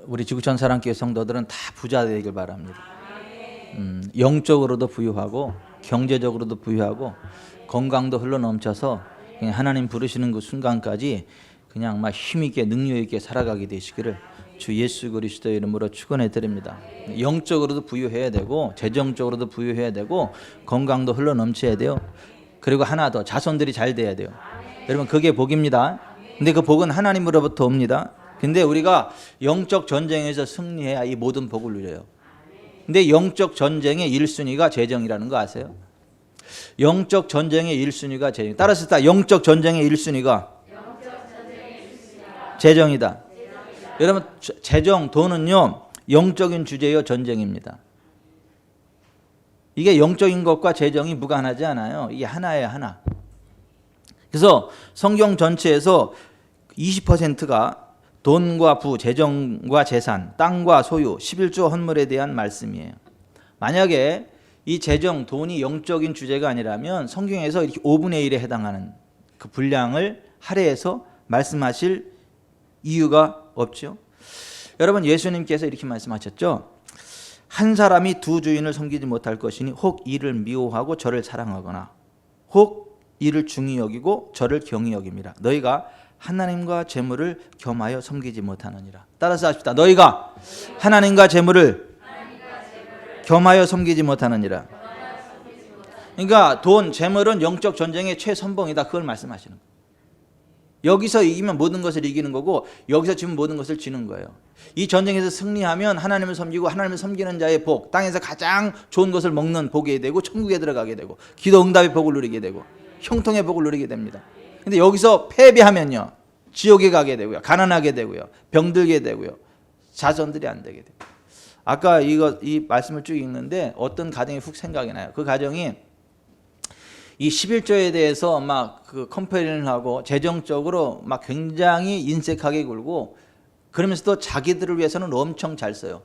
우리 지구촌 사랑교회 성도들은 다 부자 되길 바랍니다. 영적으로도 부유하고 경제적으로도 부유하고 건강도 흘러넘쳐서 그냥 하나님 부르시는 그 순간까지 그냥 막 힘있게 능력 있게 살아가게 되시기를 주 예수 그리스도의 이름으로 축원해 드립니다. 영적으로도 부유해야 되고 재정적으로도 부유해야 되고 건강도 흘러넘쳐야 돼요. 그리고 하나 더, 자손들이 잘 돼야 돼요. 여러분, 그게 복입니다. 근데 그 복은 하나님으로부터 옵니다. 근데 우리가 영적 전쟁에서 승리해야 이 모든 복을 누려요. 근데 영적 전쟁의 1순위가 재정이라는 거 아세요? 영적 전쟁의 1순위가 재정. 따라서 다 영적 전쟁의 1순위가 재정이다. 여러분, 재정, 돈은요 영적인 주제요 전쟁입니다. 이게 영적인 것과 재정이 무관하지 않아요. 이게 하나예요, 하나. 그래서 성경 전체에서 20%가 돈과 부, 재정과 재산, 땅과 소유, 11조 헌물에 대한 말씀이에요. 만약에 이 재정, 돈이 영적인 주제가 아니라면 성경에서 이렇게 5분의 1에 해당하는 그 분량을 할애해서 말씀하실 이유가 없죠. 여러분, 예수님께서 이렇게 말씀하셨죠. 한 사람이 두 주인을 섬기지 못할 것이니 혹 이를 미워하고 저를 사랑하거나 혹 이를 중히 여기고 저를 경히 여김이라. 너희가 하나님과 재물을 겸하여 섬기지 못하느니라. 따라서 하십시다. 너희가 하나님과 재물을 겸하여 섬기지 못하느니라. 그러니까 돈, 재물은 영적 전쟁의 최선봉이다. 그걸 말씀하시는 거예요. 여기서 이기면 모든 것을 이기는 거고 여기서 지면 모든 것을 지는 거예요. 이 전쟁에서 승리하면 하나님을 섬기고 하나님을 섬기는 자의 복, 땅에서 가장 좋은 것을 먹는 복이 되고 천국에 들어가게 되고 기도 응답의 복을 누리게 되고 형통의 복을 누리게 됩니다. 근데 여기서 패배하면요 지옥에 가게 되고요, 가난하게 되고요, 병들게 되고요, 자손들이 안 되게 돼요. 아까 이 말씀을 쭉 읽는데 어떤 가정이 훅 생각이 나요. 그 가정이 이 11조에 대해서 막 그 컴페인을 하고 재정적으로 막 굉장히 인색하게 굴고 그러면서도 자기들을 위해서는 엄청 잘 써요.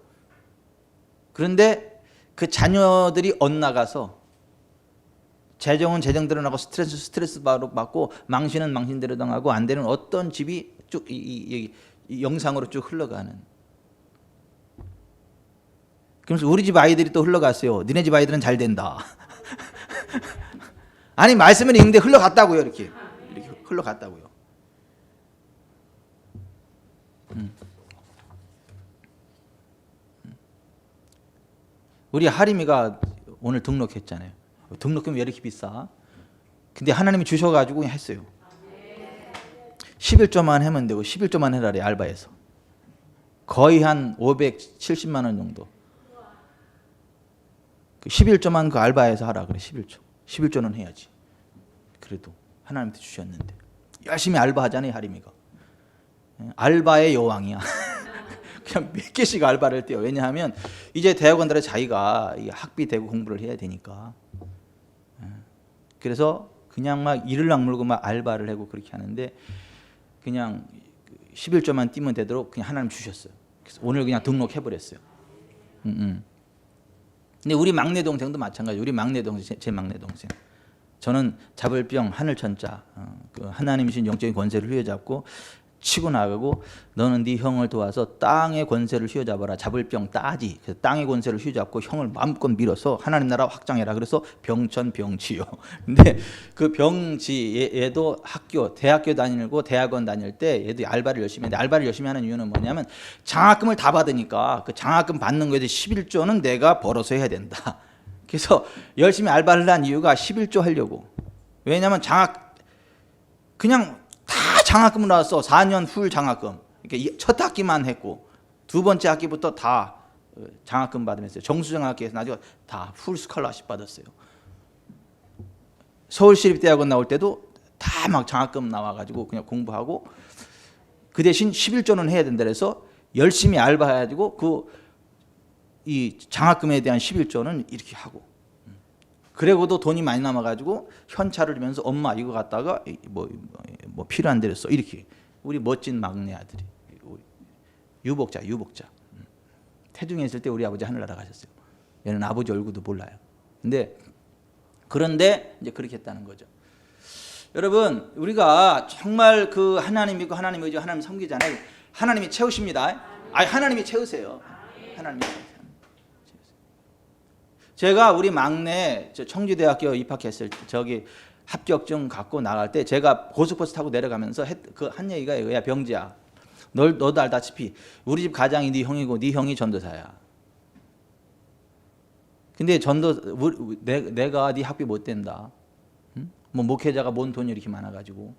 그런데 그 자녀들이 엇나가서 재정은 재정대로 나고 스트레스 받고 망신은 망신대로 당하고 안 되는 어떤 집이 쭉 이 영상으로 쭉 흘러가는. 그러면서 우리 집 아이들이 또 흘러갔어요. 니네 집 아이들은 잘 된다. 아니 말씀을 읽는데 흘러갔다고요. 이렇게 흘러갔다고요. 우리 하림이가 오늘 등록했잖아요. 등록금이 왜 이렇게 비싸? 근데 하나님이 주셔가지고 그냥 했어요. 11조만 하면 되고 11조만 해라래. 알바에서 거의 한 570만 원 정도. 11조만 그 알바에서 하라 그래. 11조는 해야지. 그래도 하나님한테 주셨는데 열심히 알바하잖아요. 하림이가 알바의 여왕이야. 그냥 몇 개씩 알바를 떼요. 왜냐하면 이제 대학원들은 자기가 학비 대고 공부를 해야 되니까. 그래서 그냥 막 이를 악물고 막 알바를 하고 그렇게 하는데 그냥 11조만 띄면 되도록 그냥 하나님 주셨어요. 그래서 오늘 그냥 등록해버렸어요. 근데 우리 막내 동생도 마찬가지. 우리 막내 동생, 제 막내 동생. 저는 잡을 병 하늘천자, 그 하나님이신 영적인 권세를 휘어잡고 치고 나가고 너는 네 형을 도와서 땅의 권세를 휘어잡아라. 잡을 병 따지. 그래서 땅의 권세를 휘어잡고 형을 마음껏 밀어서 하나님 나라 확장해라. 그래서 병천 병치요. 근데 그 병치 얘도 대학교 다니고 대학원 다닐 때 얘도 알바를 열심히 했는데 알바를 열심히 하는 이유는 뭐냐면 장학금을 다 받으니까 그 장학금 받는 거에 대해 11조는 내가 벌어서 해야 된다. 그래서 열심히 알바를 한 이유가 11조 하려고. 왜냐하면 그냥 다 장학금을 나왔어. 4년 풀 장학금. 그러니까 첫 학기만 했고 두 번째 학기부터 다 장학금 받으면서 정수장학기에서 나중에 다 풀 스칼라십 받았어요. 서울시립대학원 나올 때도 다 막 장학금 나와가지고 그냥 공부하고 그 대신 11조는 해야 된다 그래서 열심히 알바해가지고 이 장학금에 대한 11조는 이렇게 하고 그래고도 돈이 많이 남아가지고 현찰을 주면서 엄마 이거 갖다가 뭐 필요한 데로 써 이렇게. 우리 멋진 막내 아들이 유복자 태중에 있을 때 우리 아버지 하늘나라 가셨어요. 얘는 아버지 얼굴도 몰라요. 그런데 이제 그렇게 했다는 거죠. 여러분 우리가 정말 그 하나님 믿고 하나님 의지하고 하나님 섬기잖아요. 하나님이 채우십니다. 아니 하나님이 채우세요. 하나님이 채우세요. 제가 우리 막내 청주대학교 입학했을 때 저기 합격증 갖고 나갈 때 제가 고속버스 타고 내려가면서 그 한 얘기가 이거야. 야 병지야, 너도 알다시피 우리 집 가장이 네 형이고 네 형이 전도사야. 근데 내가 네 학비 못 댄다. 응? 뭐 목회자가 뭔 돈이 이렇게 많아가지고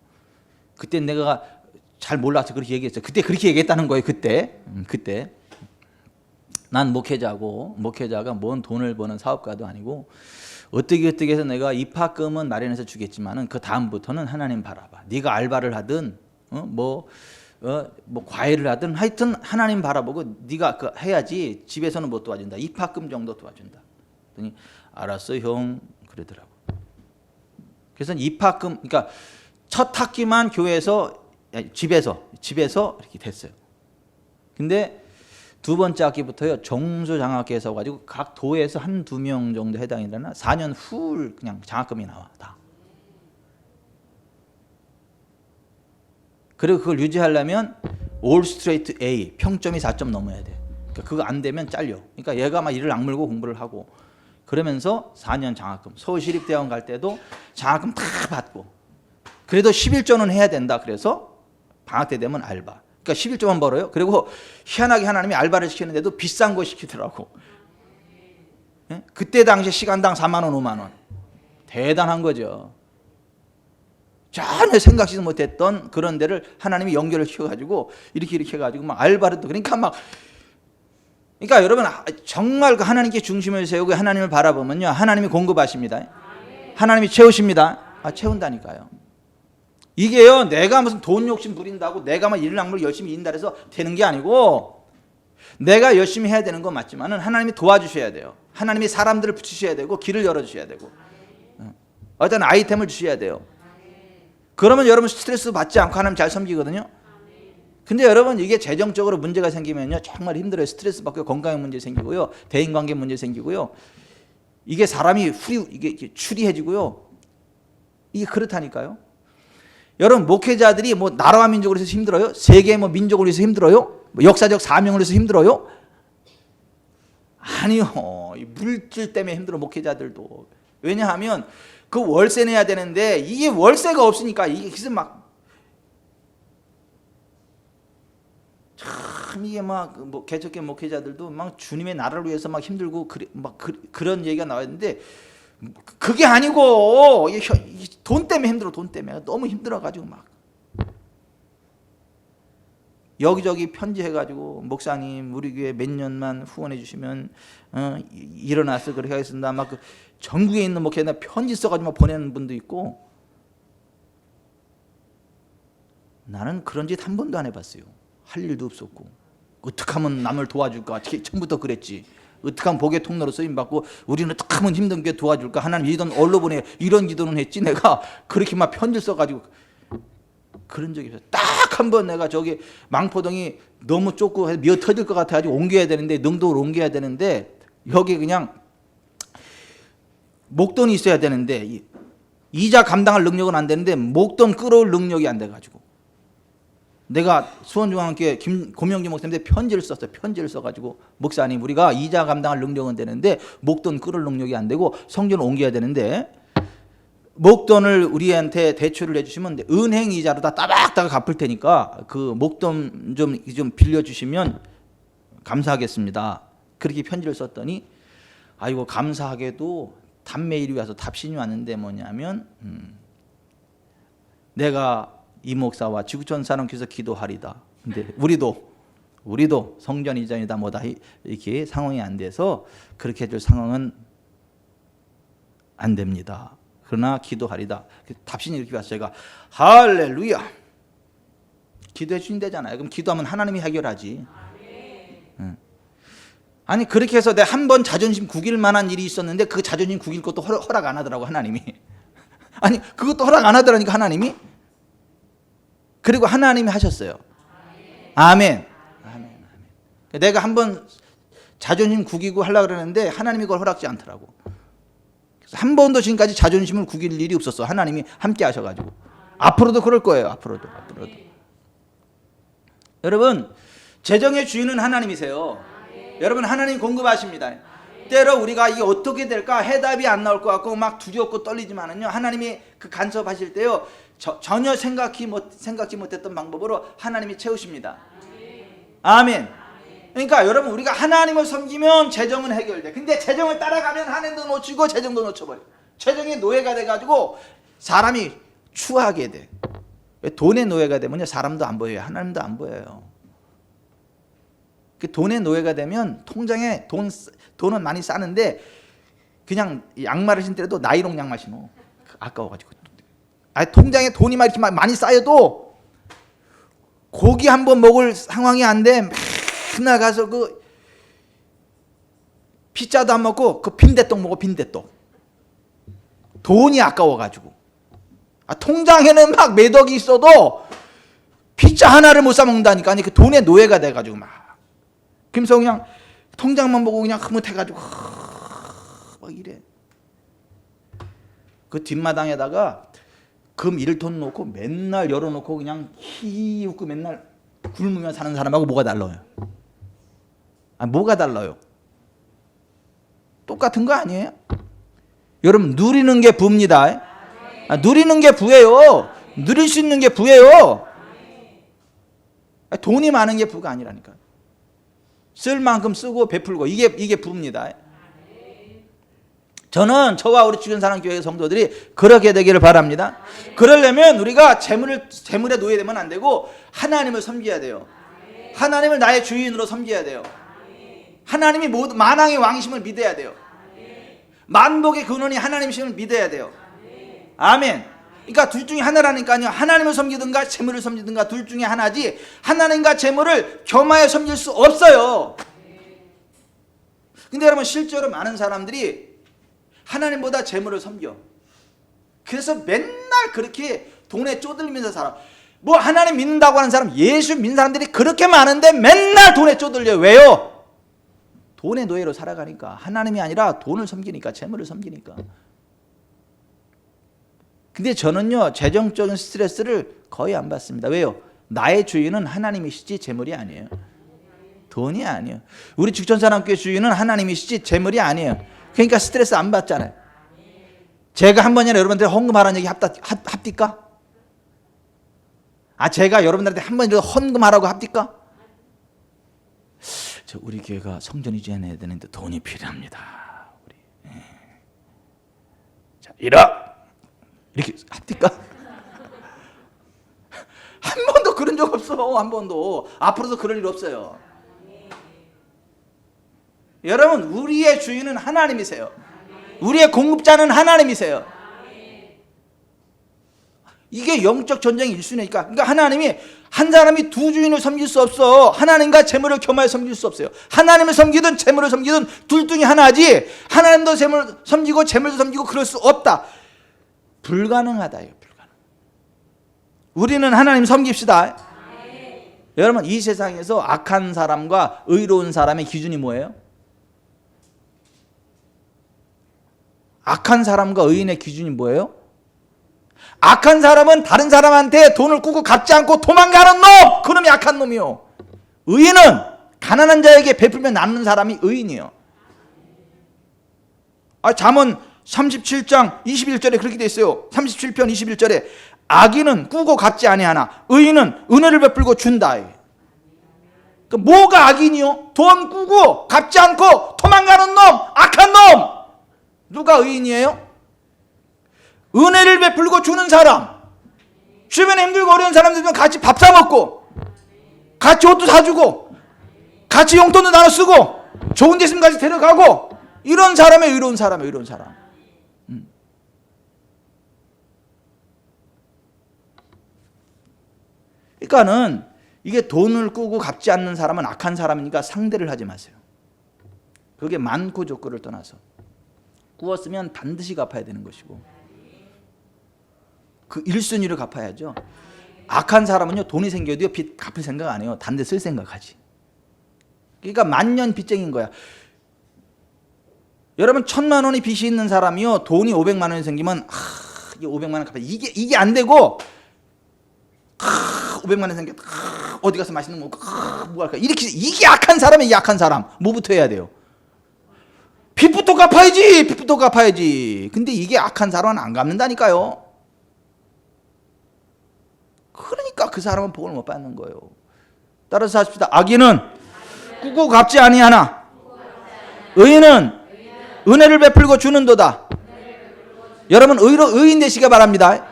그때 내가 잘 몰라서 그렇게 얘기했어. 그때 그렇게 얘기했다는 거예요. 그때 난 목회자가 뭔 돈을 버는 사업가도 아니고 어떻게 해서 내가 입학금은 마련해서 주겠지만은 그 다음부터는 하나님 바라봐. 네가 알바를 하든 뭐 과외를 하든 하여튼 하나님 바라보고 네가 해야지. 집에서는 못 도와준다. 입학금 정도 도와준다. 그랬더니 알았어 형 그러더라고. 그래서 입학금 그러니까 첫 학기만 교회에서 집에서 이렇게 됐어요. 근데 두 번째 학기부터요 정수장학회에서 가지고 각 도에서 한두 명 정도 해당이 되나 4년 후 그냥 장학금이 나와 다. 그리고 그걸 유지하려면 올 스트레이트 A 평점이 4점 넘어야 돼. 그러니까 그거 안 되면 잘려. 그러니까 얘가 막 이를 악물고 공부를 하고 그러면서 4년 장학금. 서울시립대학원 갈 때도 장학금 다 받고. 그래도 11조는 해야 된다. 그래서 방학 때 되면 알바. 그러니까 11조만 벌어요. 그리고 희한하게 하나님이 알바를 시키는데도 비싼 거 시키더라고. 예? 그때 당시 시간당 4만 원, 5만 원. 대단한 거죠. 전혀 생각지도 못했던 그런 데를 하나님이 연결을 시켜가지고 이렇게 해가지고 막 알바를 또 그러니까 여러분 정말 그 하나님께 중심을 세우고 하나님을 바라보면요 하나님이 공급하십니다. 하나님이 채우십니다. 채운다니까요. 이게요 내가 무슨 돈 욕심 부린다고 내가 막 일을 악물고 열심히 일한다 해서 되는 게 아니고 내가 열심히 해야 되는 건 맞지만은 하나님이 도와주셔야 돼요. 하나님이 사람들을 붙이셔야 되고 길을 열어주셔야 되고 어떤 아이템을 주셔야 돼요. 그러면 여러분 스트레스 받지 않고 하나님 잘 섬기거든요. 근데 여러분 이게 재정적으로 문제가 생기면요 정말 힘들어요. 스트레스 받고 건강에 문제 생기고요, 대인관계 문제 생기고요. 이게 사람이 이게 추리해지고요. 이게 그렇다니까요. 여러분 목회자들이 뭐 나라와 민족을 위해서 힘들어요? 세계 뭐 민족을 위해서 힘들어요? 뭐 역사적 사명을 위해서 힘들어요? 아니요. 물질 때문에 힘들어 목회자들도. 왜냐하면 그 월세 내야 되는데 이게 월세가 없으니까 이게 그래서 참 이게 뭐 개척교 목회자들도 막 주님의 나라를 위해서 막 힘들고 그런 얘기가 나왔는데 그게 아니고 돈 때문에 힘들어. 돈 때문에 너무 힘들어가지고 막 여기저기 편지해가지고 목사님 우리 교회 몇 년만 후원해 주시면 일어나서 그렇게 하겠습니다. 막 그 전국에 있는 목회자 편지 써가지고 보내는 분도 있고. 나는 그런 짓 한 번도 안 해봤어요. 할 일도 없었고 어떻게 하면 남을 도와줄까 처음부터 그랬지. 어떻게 하면 복의 통로로 쓰임받고 우리는 어떻게 하면 힘든 게 도와줄까. 하나님 이돈 얼로 보내 이런 기도는 했지. 내가 그렇게 막 편지 써가지고 그런 적이 없어요. 딱 한 번 내가 저기 망포동이 너무 좁고 미어 터질 것 같아가지고 옮겨야 되는데 능동으로 옮겨야 되는데 여기 그냥 목돈이 있어야 되는데 이자 감당할 능력은 안 되는데 목돈 끌어올 능력이 안 돼가지고 내가 수원중앙교회 고명기 목사님한테 편지를 썼어요. 편지를 써가지고 목사님 우리가 이자 감당할 능력은 되는데 목돈 끌을 능력이 안 되고 성전을 옮겨야 되는데 목돈을 우리한테 대출을 해주시면 은행 이자로 다 따박따박 갚을 테니까 그 목돈 좀 빌려주시면 감사하겠습니다. 그렇게 편지를 썼더니 아이고 감사하게도 답메일이 와서 답신이 왔는데 뭐냐면 내가 이 목사와 지구촌 사람께서 기도하리다. 근데 우리도 성전 이전이다 뭐다 이렇게 상황이 안 돼서 그렇게 해줄 상황은 안 됩니다. 그러나 기도하리다. 답신이 이렇게 와서 제가 할렐루야. 기도해 주신다잖아요. 그럼 기도하면 하나님이 해결하지. 아니 그렇게 해서 내가 한 번 자존심 구길 만한 일이 있었는데 그 자존심 구길 것도 허락 안 하더라고 하나님이. 아니 그것도 허락 안 하더라니까 하나님이. 그리고 하나님이 하셨어요. 아멘. 아멘. 내가 한번 자존심 구기고 하려고 그러는데 하나님이 그걸 허락지 않더라고. 한 번도 지금까지 자존심을 구길 일이 없었어. 하나님이 함께 하셔가지고 앞으로도 그럴 거예요. 앞으로도. 여러분, 재정의 주인은 하나님이세요. 여러분, 하나님 공급하십니다. 때로 우리가 이게 어떻게 될까 해답이 안 나올 것 같고 막 두렵고 떨리지만은요, 하나님이 그 간섭하실 때요, 전혀 생각지 못했던 방법으로 하나님이 채우십니다. 아멘. 그러니까 여러분, 우리가 하나님을 섬기면 재정은 해결돼. 근데 재정을 따라가면 하나님도 놓치고 재정도 놓쳐버려. 재정의 노예가 돼가지고 사람이 추하게 돼. 왜 돈의 노예가 되면요, 사람도 안 보여요. 하나님도 안 보여요. 그 돈의 노예가 되면 통장에 돈은 많이 싸는데 그냥 양말을 신더라도 나이롱 양말 신어. 아까워가지고. 통장에 돈이 많이 쌓여도 고기 한 번 먹을 상황이 안 돼. 맨날 가서 그 피자도 안 먹고 그 빈대떡 먹어. 빈대떡. 돈이 아까워가지고. 통장에는 막 매덕이 있어도 피자 하나를 못 사 먹는다니까. 아니 그 돈의 노예가 돼가지고 막. 그래서 그냥 통장만 보고 그냥 흐뭇해가지고 막 이래. 그 뒷마당에다가 금 1톤 놓고 맨날 열어놓고 그냥 히 웃고 맨날 굶으며 사는 사람하고 뭐가 달라요? 뭐가 달라요? 똑같은 거 아니에요? 여러분, 누리는 게 부입니다. 누리는 게 부예요. 누릴 수 있는 게 부예요. 돈이 많은 게 부가 아니라니까. 쓸 만큼 쓰고 베풀고 이게 부입니다. 저는 저와 우리 주변 사랑교회 성도들이 그렇게 되기를 바랍니다. 그러려면 우리가 재물에 노예되면 안 되고 하나님을 섬겨야 돼요. 하나님을 나의 주인으로 섬겨야 돼요. 하나님이 만왕의 왕이심을 믿어야 돼요. 만복의 근원이 하나님이심을 믿어야 돼요. 아멘. 그러니까 둘 중에 하나라니까요. 하나님을 섬기든가 재물을 섬기든가 둘 중에 하나지, 하나님과 재물을 겸하여 섬길 수 없어요. 근데 여러분, 실제로 많은 사람들이 하나님보다 재물을 섬겨. 그래서 맨날 그렇게 돈에 쪼들리면서 살아. 뭐 하나님 믿는다고 하는 사람, 예수 믿는 사람들이 그렇게 많은데 맨날 돈에 쪼들려요. 왜요? 돈의 노예로 살아가니까. 하나님이 아니라 돈을 섬기니까, 재물을 섬기니까. 근데 저는요, 재정적인 스트레스를 거의 안 받습니다. 왜요? 나의 주인은 하나님이시지 재물이 아니에요. 돈이 아니에요. 우리 죽전사랑교회 주인은 하나님이시지 재물이 아니에요. 그러니까 스트레스 안 받잖아요. 제가 한 번이나 여러분한테 헌금하라는 얘기 합디까? 제가 여러분들한테 한 번이라도 헌금하라고 합디까? 우리 교회가 성전 이전해야 되는데 돈이 필요합니다. 자, 이렇게 합디까? 한 번도 그런 적 없어. 한 번도. 앞으로도 그럴 일 없어요. 여러분, 우리의 주인은 하나님이세요. 우리의 공급자는 하나님이세요. 이게 영적 전쟁의 1순위니까. 그러니까 하나님이, 한 사람이 두 주인을 섬길 수 없어. 하나님과 재물을 겸하여 섬길 수 없어요. 하나님을 섬기든 재물을 섬기든 둘 중에 하나지, 하나님도 재물을 섬기고 재물도 섬기고 그럴 수 없다. 불가능하다요. 불가능. 우리는 하나님 섬깁시다. 여러분, 이 세상에서 악한 사람과 의로운 사람의 기준이 뭐예요? 악한 사람과 의인의 기준이 뭐예요? 악한 사람은 다른 사람한테 돈을 꾸고 갚지 않고 도망가는 놈! 그놈이 악한 놈이요. 의인은 가난한 자에게 베풀면 남는 사람이 의인이요. 잠언 37장 21절에 그렇게 돼 있어요. 37편 21절에 악인은 꾸고 갚지 아니하나 의인은 은혜를 베풀고 준다. 뭐가 악인이요? 돈 꾸고 갚지 않고 도망가는 놈! 악한 놈! 누가 의인이에요? 은혜를 베풀고 주는 사람. 주변에 힘들고 어려운 사람들이면 같이 밥 사 먹고, 같이 옷도 사주고, 같이 용돈도 나눠 쓰고, 좋은 데 있으면 같이 데려가고, 이런 사람이 의로운 사람이에요. 의로운 사람. 그러니까는 이게 돈을 꾸고 갚지 않는 사람은 악한 사람이니까 상대를 하지 마세요. 그게 많고 적고를 떠나서 꾸었으면 반드시 갚아야 되는 것이고, 그 1순위를 갚아야죠. 악한 사람은요, 돈이 생겨도요, 빚 갚을 생각 안 해요. 단 데 쓸 생각하지. 그러니까 만년 빚쟁인 거야. 여러분, 1,000만 원이 빚이 있는 사람이요, 돈이 500만 원이 생기면 이게 500만 원 갚아. 이게 안 되고 900만 원 생겼다. 어디 가서 맛있는 거 먹고 뭐 할까? 이렇게 이게 악한 사람이 약한 사람. 뭐부터 해야 돼요? 빚부터 갚아야지. 빚부터 갚아야지. 근데 이게 악한 사람은 안 갚는다니까요. 그러니까 그 사람은 복을 못 받는 거예요. 따라서 하십시다. 악인은 꾸고 갚지 아니하나 의인은 은혜를 베풀고 주는도다. 여러분 의인 되시기 바랍니다.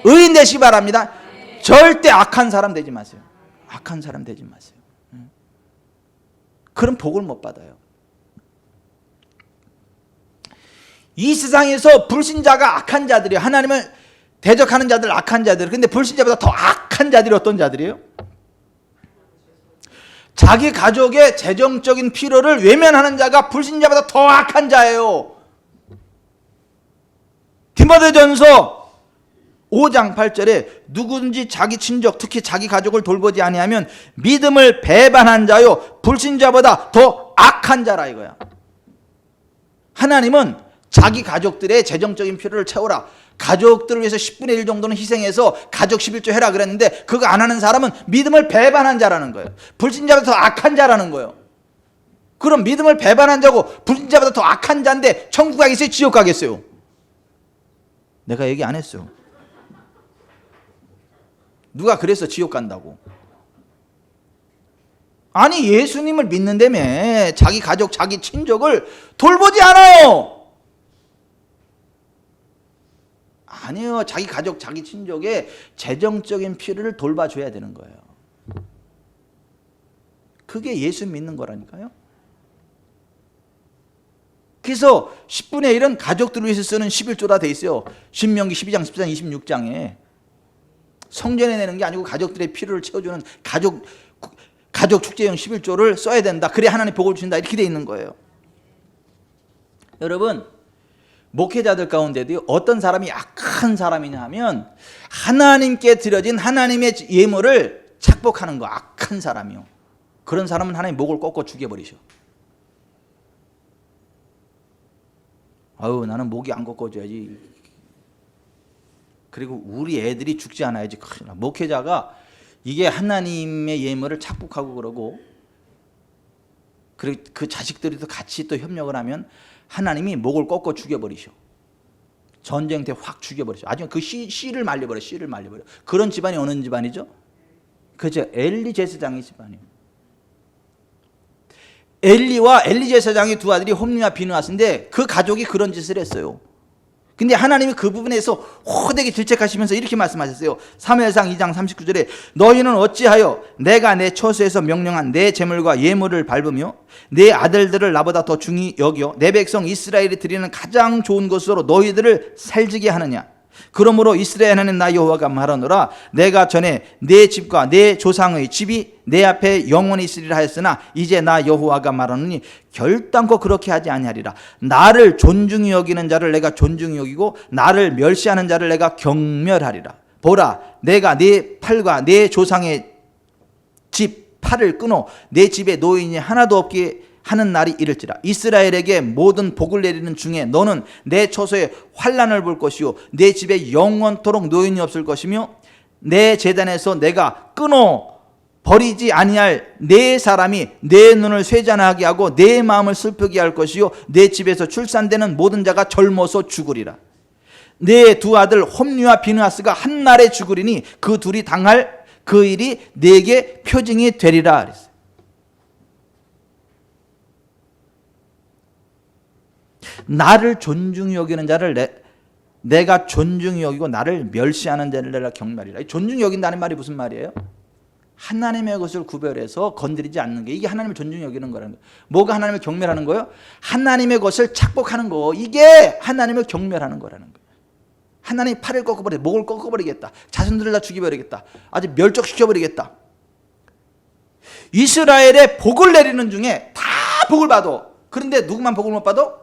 의인 되시기 바랍니다. 절대 악한 사람 되지 마세요. 악한 사람 되지 마세요. 그럼 복을 못 받아요. 이 세상에서 불신자가 악한 자들이에요. 하나님을 대적하는 자들 악한 자들. 근데 불신자보다 더 악한 자들이 어떤 자들이에요? 자기 가족의 재정적인 필요를 외면하는 자가 불신자보다 더 악한 자예요. 디모데전서 5장 8절에 누구든지 자기 친족 특히 자기 가족을 돌보지 아니하면 믿음을 배반한 자요 불신자보다 더 악한 자라 이거야. 하나님은 자기 가족들의 재정적인 필요를 채우라. 가족들을 위해서 10분의 1 정도는 희생해서 가족 11조 해라 그랬는데 그거 안 하는 사람은 믿음을 배반한 자라는 거예요. 불신자보다 더 악한 자라는 거예요. 그럼 믿음을 배반한 자고 불신자보다 더 악한 자인데 천국 가겠어요? 지옥 가겠어요? 내가 얘기 안 했어요. 누가 그래서 지옥 간다고? 아니 예수님을 믿는다며 자기 가족 자기 친족을 돌보지 않아요. 아니요. 자기 가족 자기 친족의 재정적인 필요를 돌봐줘야 되는 거예요. 그게 예수 믿는 거라니까요. 그래서 10분의 1은 가족들을 위해서 쓰는 11조라 돼 있어요. 신명기 12장 14장 26장에 성전에 내는 게 아니고 가족들의 필요를 채워주는 가족 축제용 11조를 써야 된다. 그래 하나님 복을 주신다. 이렇게 돼 있는 거예요. 여러분 목회자들 가운데도 어떤 사람이 악한 사람이냐 하면 하나님께 드려진 하나님의 예물을 착복하는 거. 악한 사람이요. 그런 사람은 하나님 목을 꺾어 죽여버리셔. 아유 나는 목이 안 꺾어져야지. 그리고 우리 애들이 죽지 않아야지. 목회자가 이게 하나님의 예물을 착복하고 그러고 그리고 그 자식들이도 같이 또 협력을 하면 하나님이 목을 꺾어 죽여버리셔. 전쟁 때 확 죽여버리셔. 아주 그 씨를 말려버려. 씨를 말려버려. 그런 집안이 어느 집안이죠? 그죠? 엘리 제사장의 집안이에요. 엘리와 엘리 제사장의 두 아들이 홈리와 비느하스인데 그 가족이 그런 짓을 했어요. 근데 하나님이 그 부분에서 호되게 질책하시면서 이렇게 말씀하셨어요. 사무엘상 2장 39절에 너희는 어찌하여 내가 내 처소에서 명령한 내 제물과 예물을 밟으며 내 아들들을 나보다 더 중히 여겨 내 백성 이스라엘이 드리는 가장 좋은 것으로 너희들을 살지게 하느냐. 그러므로 이스라엘 하나님 나 여호와가 말하노라 내가 전에 내 집과 내 조상의 집이 내 앞에 영원히 있으리라 하였으나 이제 나 여호와가 말하노니 결단코 그렇게 하지 아니하리라. 나를 존중히 여기는 자를 내가 존중히 여기고 나를 멸시하는 자를 내가 경멸하리라. 보라 내가 네 팔과 내 조상의 집 팔을 끊어 내 집에 노인이 하나도 없게 하는 날이 이를지라. 이스라엘에게 모든 복을 내리는 중에 너는 내 처소에 환난을 볼 것이요 내 집에 영원토록 노인이 없을 것이며 내 제단에서 내가 끊어 버리지 아니할 내 사람이 내 눈을 쇠잔하게 하고 내 마음을 슬프게 할 것이요 내 집에서 출산되는 모든 자가 젊어서 죽으리라. 내 두 아들 홈리와 비느하스가 한 날에 죽으리니 그 둘이 당할 그 일이 내게 표징이 되리라 그랬어요. 나를 존중히 여기는 자를 내가 존중히 여기고 나를 멸시하는 자를 내가 경멸이라. 존중히 여긴다는 말이 무슨 말이에요? 하나님의 것을 구별해서 건드리지 않는 게 이게 하나님을 존중히 여기는 거라는 거예요. 뭐가 하나님을 경멸하는 거예요? 하나님의 것을 착복하는 거. 이게 하나님을 경멸하는 거라는 거예요. 하나님 팔을 꺾어버리겠다. 목을 꺾어버리겠다. 자손들을 다 죽여버리겠다. 아주 멸족시켜버리겠다. 이스라엘의 복을 내리는 중에 다 복을 받아. 그런데 누구만 복을 못 받아?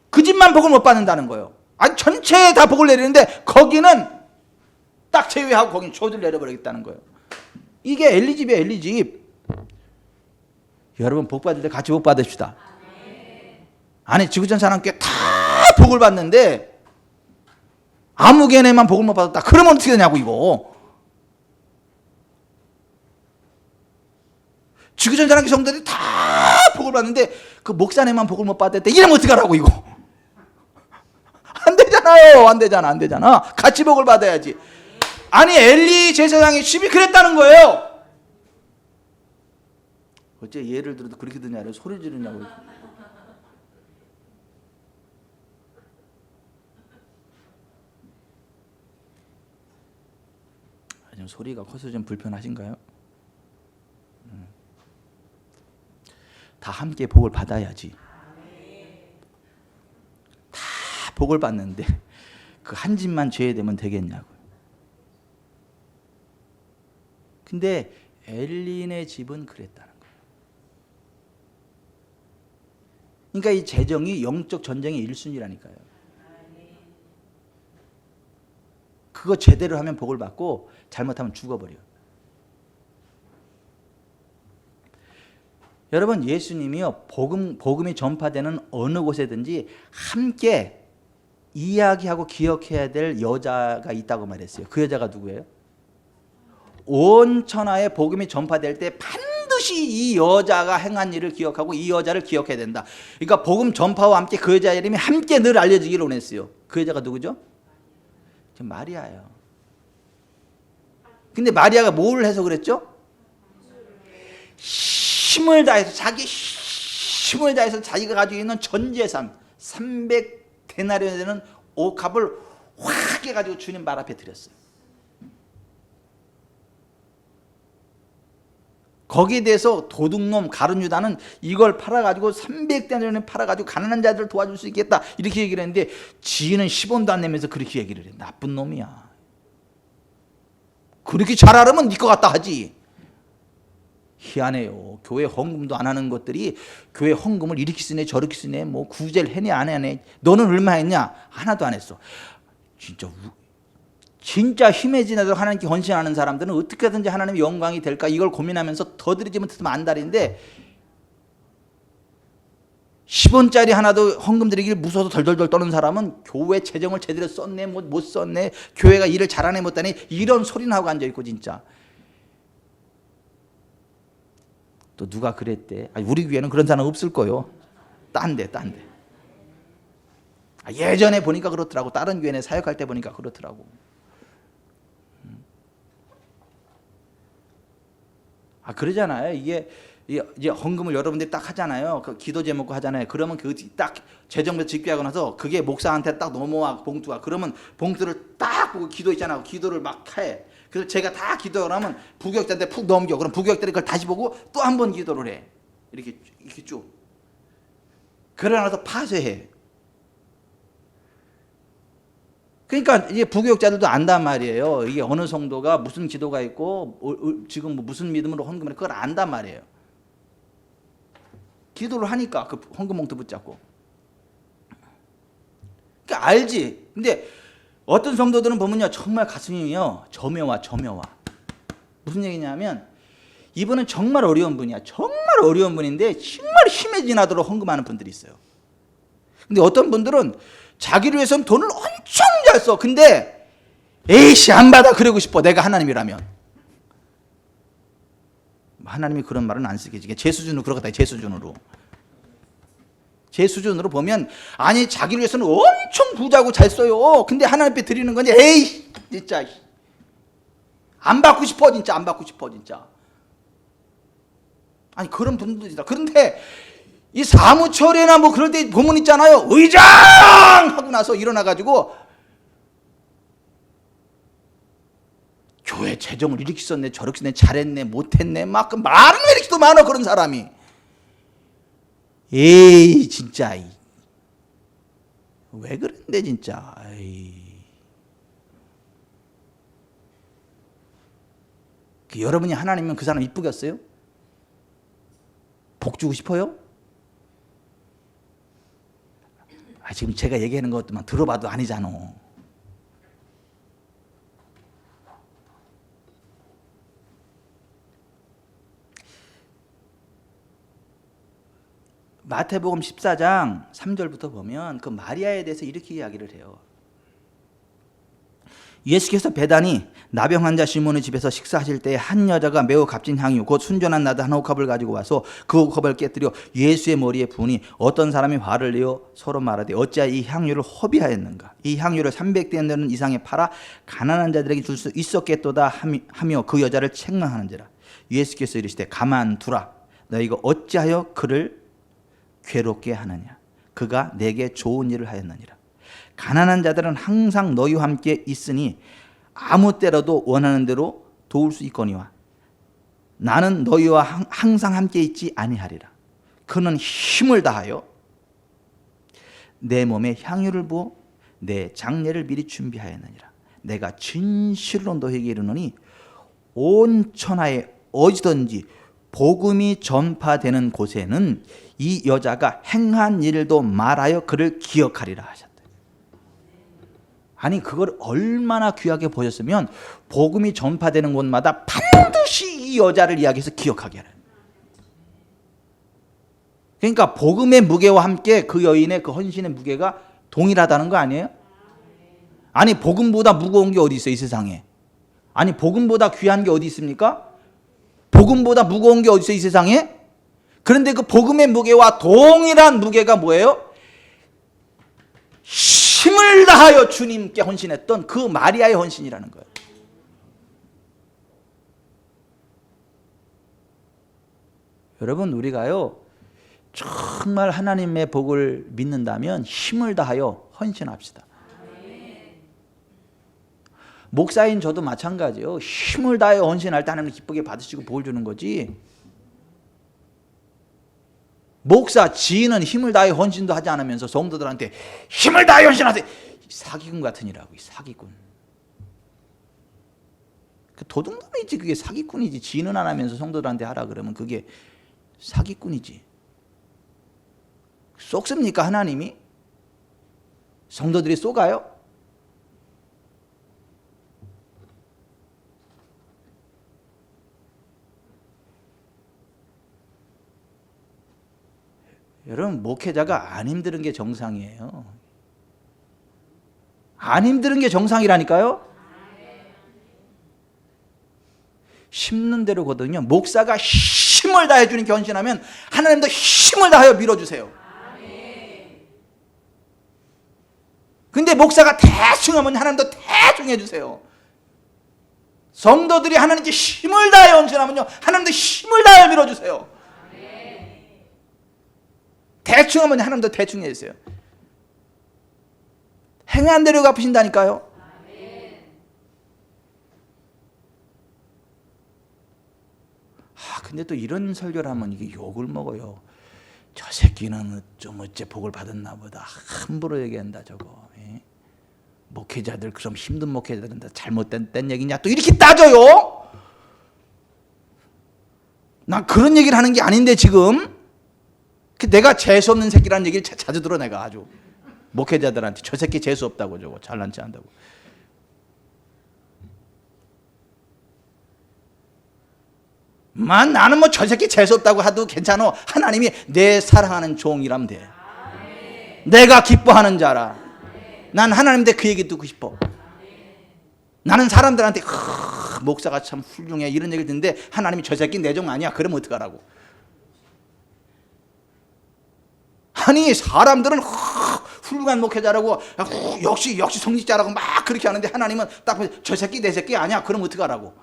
그 집만 복을 못 받는다는 거예요. 아니 전체에 다 복을 내리는데 거기는 딱 제외하고 거기는 조들 내려버리겠다는 거예요. 이게 엘리 집이에요. 엘리 집. 여러분 복 받을 때 같이 복 받읍시다. 아니 지구촌 사람께 다 복을 받는데 아무 개네만 복을 못 받았다. 그러면 어떻게 되냐고 이거. 지구촌 자랑교 성도들이 다 복을 받는데 그 목사님만 복을 못 받았대. 이러면 어떡하라고 이거. 안 되잖아요. 안 되잖아. 같이 복을 받아야지. 아니 엘리 제사장의 집이 그랬다는 거예요. 어째 예를 들어도 그렇게 듣냐고 소리 지르냐고. 좀 소리가 커서 좀 불편하신가요? 다 함께 복을 받아야지. 다 복을 받는데 그 한 집만 죄되면 되겠냐고요. 근데 엘리네 집은 그랬다는 거예요. 그러니까 이 재정이 영적 전쟁의 1순위라니까요. 그거 제대로 하면 복을 받고 잘못하면 죽어버려요. 여러분 예수님이요 복음이 전파되는 어느 곳에든지 함께 이야기하고 기억해야 될 여자가 있다고 말했어요. 그 여자가 누구예요? 온 천하에 복음이 전파될 때 반드시 이 여자가 행한 일을 기억하고 이 여자를 기억해야 된다. 그러니까 복음 전파와 함께 그 여자 이름이 함께 늘 알려지기를 원했어요. 그 여자가 누구죠? 마리아예요. 근데 마리아가 뭘 해서 그랬죠? 힘을 다해서 자기 힘을 다해서 자기가 가지고 있는 전 재산 300데나리온에 되는 옷값을 확 해가지고 주님 발 앞에 드렸어요. 거기에 대해서 도둑놈 가룟유다는 이걸 팔아가지고 300데나리온에 팔아가지고 가난한 자들을 도와줄 수 있겠다 이렇게 얘기를 했는데 지인은 10원도 안 내면서 그렇게 얘기를 해. 나쁜 놈이야. 그렇게 잘 알으면 네 것 같다 하지. 희한해요. 교회 헌금도 안 하는 것들이 교회 헌금을 이렇게 쓰네 저렇게 쓰네 뭐 구제를 해내 안 해내. 너는 얼마 했냐? 하나도 안 했어. 진짜 힘해진 애들 하나님께 헌신하는 사람들은 어떻게 하든지 하나님의 영광이 될까 이걸 고민하면서 더 드리지면 드리면 안달인데 10원짜리 하나도 헌금 드리기를 무서워서 덜덜덜 떠는 사람은 교회 재정을 제대로 썼네 못 썼네 교회가 일을 잘하네 못하네 이런 소리나 하고 앉아있고 진짜. 또 누가 그랬대. 우리 교회는 그런 사람 없을 거요. 딴 데. 예전에 보니까 그렇더라고. 다른 교회에 사역할 때 보니까 그렇더라고. 그러잖아요. 이게 이제 헌금을 여러분들이 딱 하잖아요. 그 기도 제목 하잖아요. 그러면 그 딱 재정부에서 집계하고 나서 그게 목사한테 딱 넘어와 봉투가. 그러면 봉투를 딱 보고 기도 있잖아요. 기도를 막 해. 그래서 제가 다 기도를 하면 부교육자한테 푹 넘겨. 그럼 부교육자들이 그걸 다시 보고 또 한 번 기도를 해. 이렇게 쭉. 그러고 나서 파쇄해. 그러니까 이제 부교육자들도 안단 말이에요. 이게 어느 성도가 무슨 기도가 있고 지금 무슨 믿음으로 헌금을 그걸 안단 말이에요. 기도를 하니까 그 헌금 봉투 붙잡고. 그러니까 알지. 근데 어떤 성도들은 보면요 정말 가슴이요 저며와. 무슨 얘기냐면 이분은 정말 어려운 분이야. 정말 어려운 분인데 정말 힘에 지나도록 헌금하는 분들이 있어요. 근데 어떤 분들은 자기를 위해서는 돈을 엄청 잘 써. 근데 에이씨 안 받아 그러고 싶어. 내가 하나님이라면. 하나님이 그런 말은 안 쓰겠지. 제 수준으로 그러겠다. 제 수준으로 보면 아니 자기를 위해서는 엄청 부자고 잘 써요. 근데 하나님 앞에 드리는 건데 에이 진짜 안 받고 싶어 진짜. 아니 그런 분들도 있다. 그런데 이 사무처리나 뭐 그럴 때 보면 있잖아요. 의장 하고 나서 일어나가지고 교회 재정을 이렇게 썼네 저렇게 썼네 잘했네 못했네 막 그 말은 왜 이렇게 또 많아 그런 사람이. 에이 진짜 왜 그런데 진짜. 여러분이 하나님이면 그 사람 이쁘겠어요? 복 주고 싶어요? 지금 제가 얘기하는 것만 들어봐도 아니잖아. 마태복음 14장 3절부터 보면 그 마리아에 대해서 이렇게 이야기를 해요. 예수께서 베다니 나병 환자 시몬의 집에서 식사하실 때에 한 여자가 매우 값진 향유 곧 순전한 나드 한 옥합을 가지고 와서 그 옥합을 깨뜨려 예수의 머리에 부으니 어떤 사람이 화를 내어 서로 말하되 어찌하여 이 향유를 허비하였는가. 이 향유를 300데나리온 이상에 팔아 가난한 자들에게 줄 수 있었겠도다 하며 그 여자를 책망하는지라. 예수께서 이르시되 가만두라. 너희가 어찌하여 그를 괴롭게 하느냐. 그가 내게 좋은 일을 하였느니라. 가난한 자들은 항상 너희와 함께 있으니 아무 때라도 원하는 대로 도울 수 있거니와 나는 너희와 항상 함께 있지 아니하리라. 그는 힘을 다하여 내 몸에 향유를 부어 내 장례를 미리 준비하였느니라. 내가 진실로 너희에게 이르노니 온 천하에 어디든지 복음이 전파되는 곳에는 이 여자가 행한 일도 말하여 그를 기억하리라 하셨다. 아니 그걸 얼마나 귀하게 보셨으면 복음이 전파되는 곳마다 반드시 이 여자를 이야기해서 기억하게 하는. 그러니까 복음의 무게와 함께 그 여인의 그 헌신의 무게가 동일하다는 거 아니에요? 아니 복음보다 무거운 게 어디 있어요 이 세상에? 아니 복음보다 귀한 게 어디 있습니까? 복음보다 무거운 게 어디 있어요 이 세상에? 그런데 그 복음의 무게와 동일한 무게가 뭐예요? 힘을 다하여 주님께 헌신했던 그 마리아의 헌신이라는 거예요. 여러분 우리가요 정말 하나님의 복을 믿는다면 힘을 다하여 헌신합시다. 목사인 저도 마찬가지예요. 힘을 다하여 헌신할 때 하나님 기쁘게 받으시고 복을 주는 거지. 목사, 지인은 힘을 다하여 헌신도 하지 않으면서 성도들한테 힘을 다하여 헌신하세요. 사기꾼 같은 이라고. 사기꾼. 그 도둑놈이지. 그게 사기꾼이지. 지인은 안 하면서 성도들한테 하라 그러면 그게 사기꾼이지. 속습니까 하나님이? 성도들이 속아요? 여러분 목회자가 안 힘든 게 정상이에요. 안 힘든 게 정상이라니까요. 심는 대로 거든요. 목사가 힘을 다해 주는 견신하면 하나님도 힘을 다하여 밀어주세요. 근데 목사가 대충 하면 하나님도 대충 해주세요. 성도들이 하나님께 힘을 다해 헌신하면요 하나님도 힘을 다해 밀어주세요. 대충 하면 하나님도 대충 해주세요. 행한 대로 갚으신다니까요. 근데 또 이런 설교를 하면 이게 욕을 먹어요. 저 새끼는 좀 어째 복을 받았나 보다. 함부로 얘기한다 저거. 목회자들 그럼 힘든 목회자들은 다 잘못된 얘기냐 또 이렇게 따져요. 난 그런 얘기를 하는 게 아닌데 지금 내가 재수없는 새끼라는 얘기를 자주 들어. 내가 아주 목회자들한테 저 새끼 재수없다고 저거 잘난 체 한다고. 나는 뭐 저 새끼 재수없다고 해도 괜찮아. 하나님이 내 사랑하는 종이라면 돼. 내가 기뻐하는 자라. 난 하나님한테 그 얘기 듣고 싶어. 나는 사람들한테 목사가 참 훌륭해 이런 얘기를 듣는데 하나님이 저 새끼 내 종 아니야. 그러면 어떡하라고. 아니 사람들은 훌륭한 목회자라고 역시 성직자라고 막 그렇게 하는데 하나님은 딱 저 새끼 내 새끼 아니야. 그럼 어떡하라고.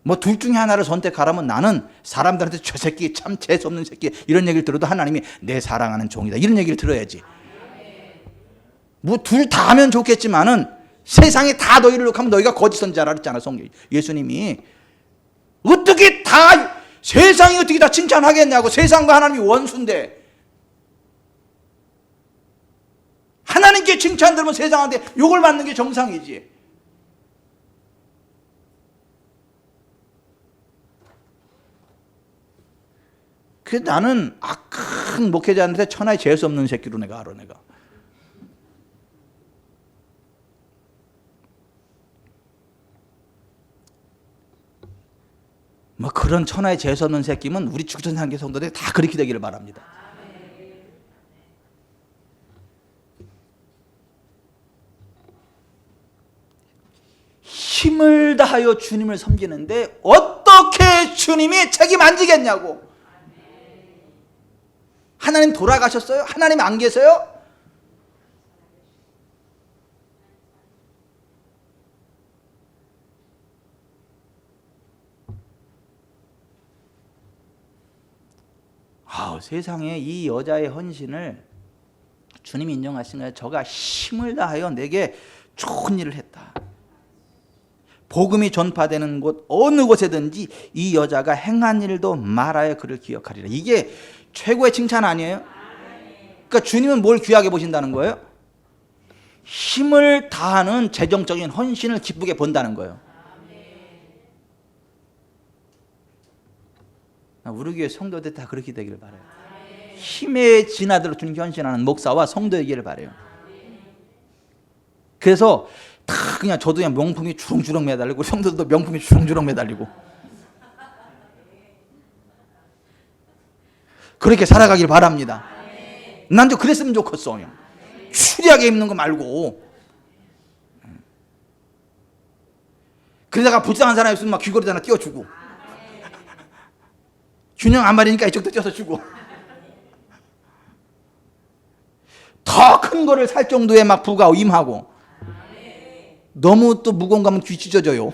뭐 둘 중에 하나를 선택하라면 나는 사람들한테 저 새끼 참 재수없는 새끼 이런 얘기를 들어도 하나님이 내 사랑하는 종이다 이런 얘기를 들어야지. 뭐 둘 다 하면 좋겠지만은 세상에 다 너희를 욕하면 너희가 거짓 선지자라 그랬잖아. 예수님이. 어떻게 다 세상이 어떻게 다 칭찬하겠냐고. 세상과 하나님이 원수인데. 하나님께 칭찬 들으면 세상한테 욕을 받는 게 정상이지. 그래서 나는 악한 목회자한테 천하에 재수 없는 새끼로 내가 알아. 내가. 뭐 그런 천하에 재수 없는 새끼면 우리 축전상계 성도들이 다 그렇게 되기를 바랍니다. 힘을 다하여 주님을 섬기는데 어떻게 주님이 책임 안 지겠냐고. 하나님 돌아가셨어요? 하나님 안 계세요? 세상에 이 여자의 헌신을 주님이 인정하신 거예요. 저가 힘을 다하여 내게 좋은 일을 했다. 복음이 전파되는 곳 어느 곳에든지 이 여자가 행한 일도 말하여 그를 기억하리라. 이게 최고의 칭찬 아니에요? 그러니까 주님은 뭘 귀하게 보신다는 거예요? 힘을 다하는 재정적인 헌신을 기쁘게 본다는 거예요. 우리 교회 성도들 다 그렇게 되기를 바라요. 힘의 진화대로 주님 헌신하는 목사와 성도이기를 바라요. 그래서 다 그냥 저도 그냥 명품이 주렁주렁 매달리고 성도들도 명품이 주렁주렁 매달리고 그렇게 살아가길 바랍니다. 난도 그랬으면 좋겠어. 그냥 추리하게 입는 거 말고. 그러다가 불쌍한 사람이 있으면 막 귀걸이도 하나 띄워주고 균형 안 맞으니까 이쪽도 띄워서 주고 더 큰 거를 살 정도의 막 부가 임하고 너무 또 무거운 거 하면 귀 찢어져요.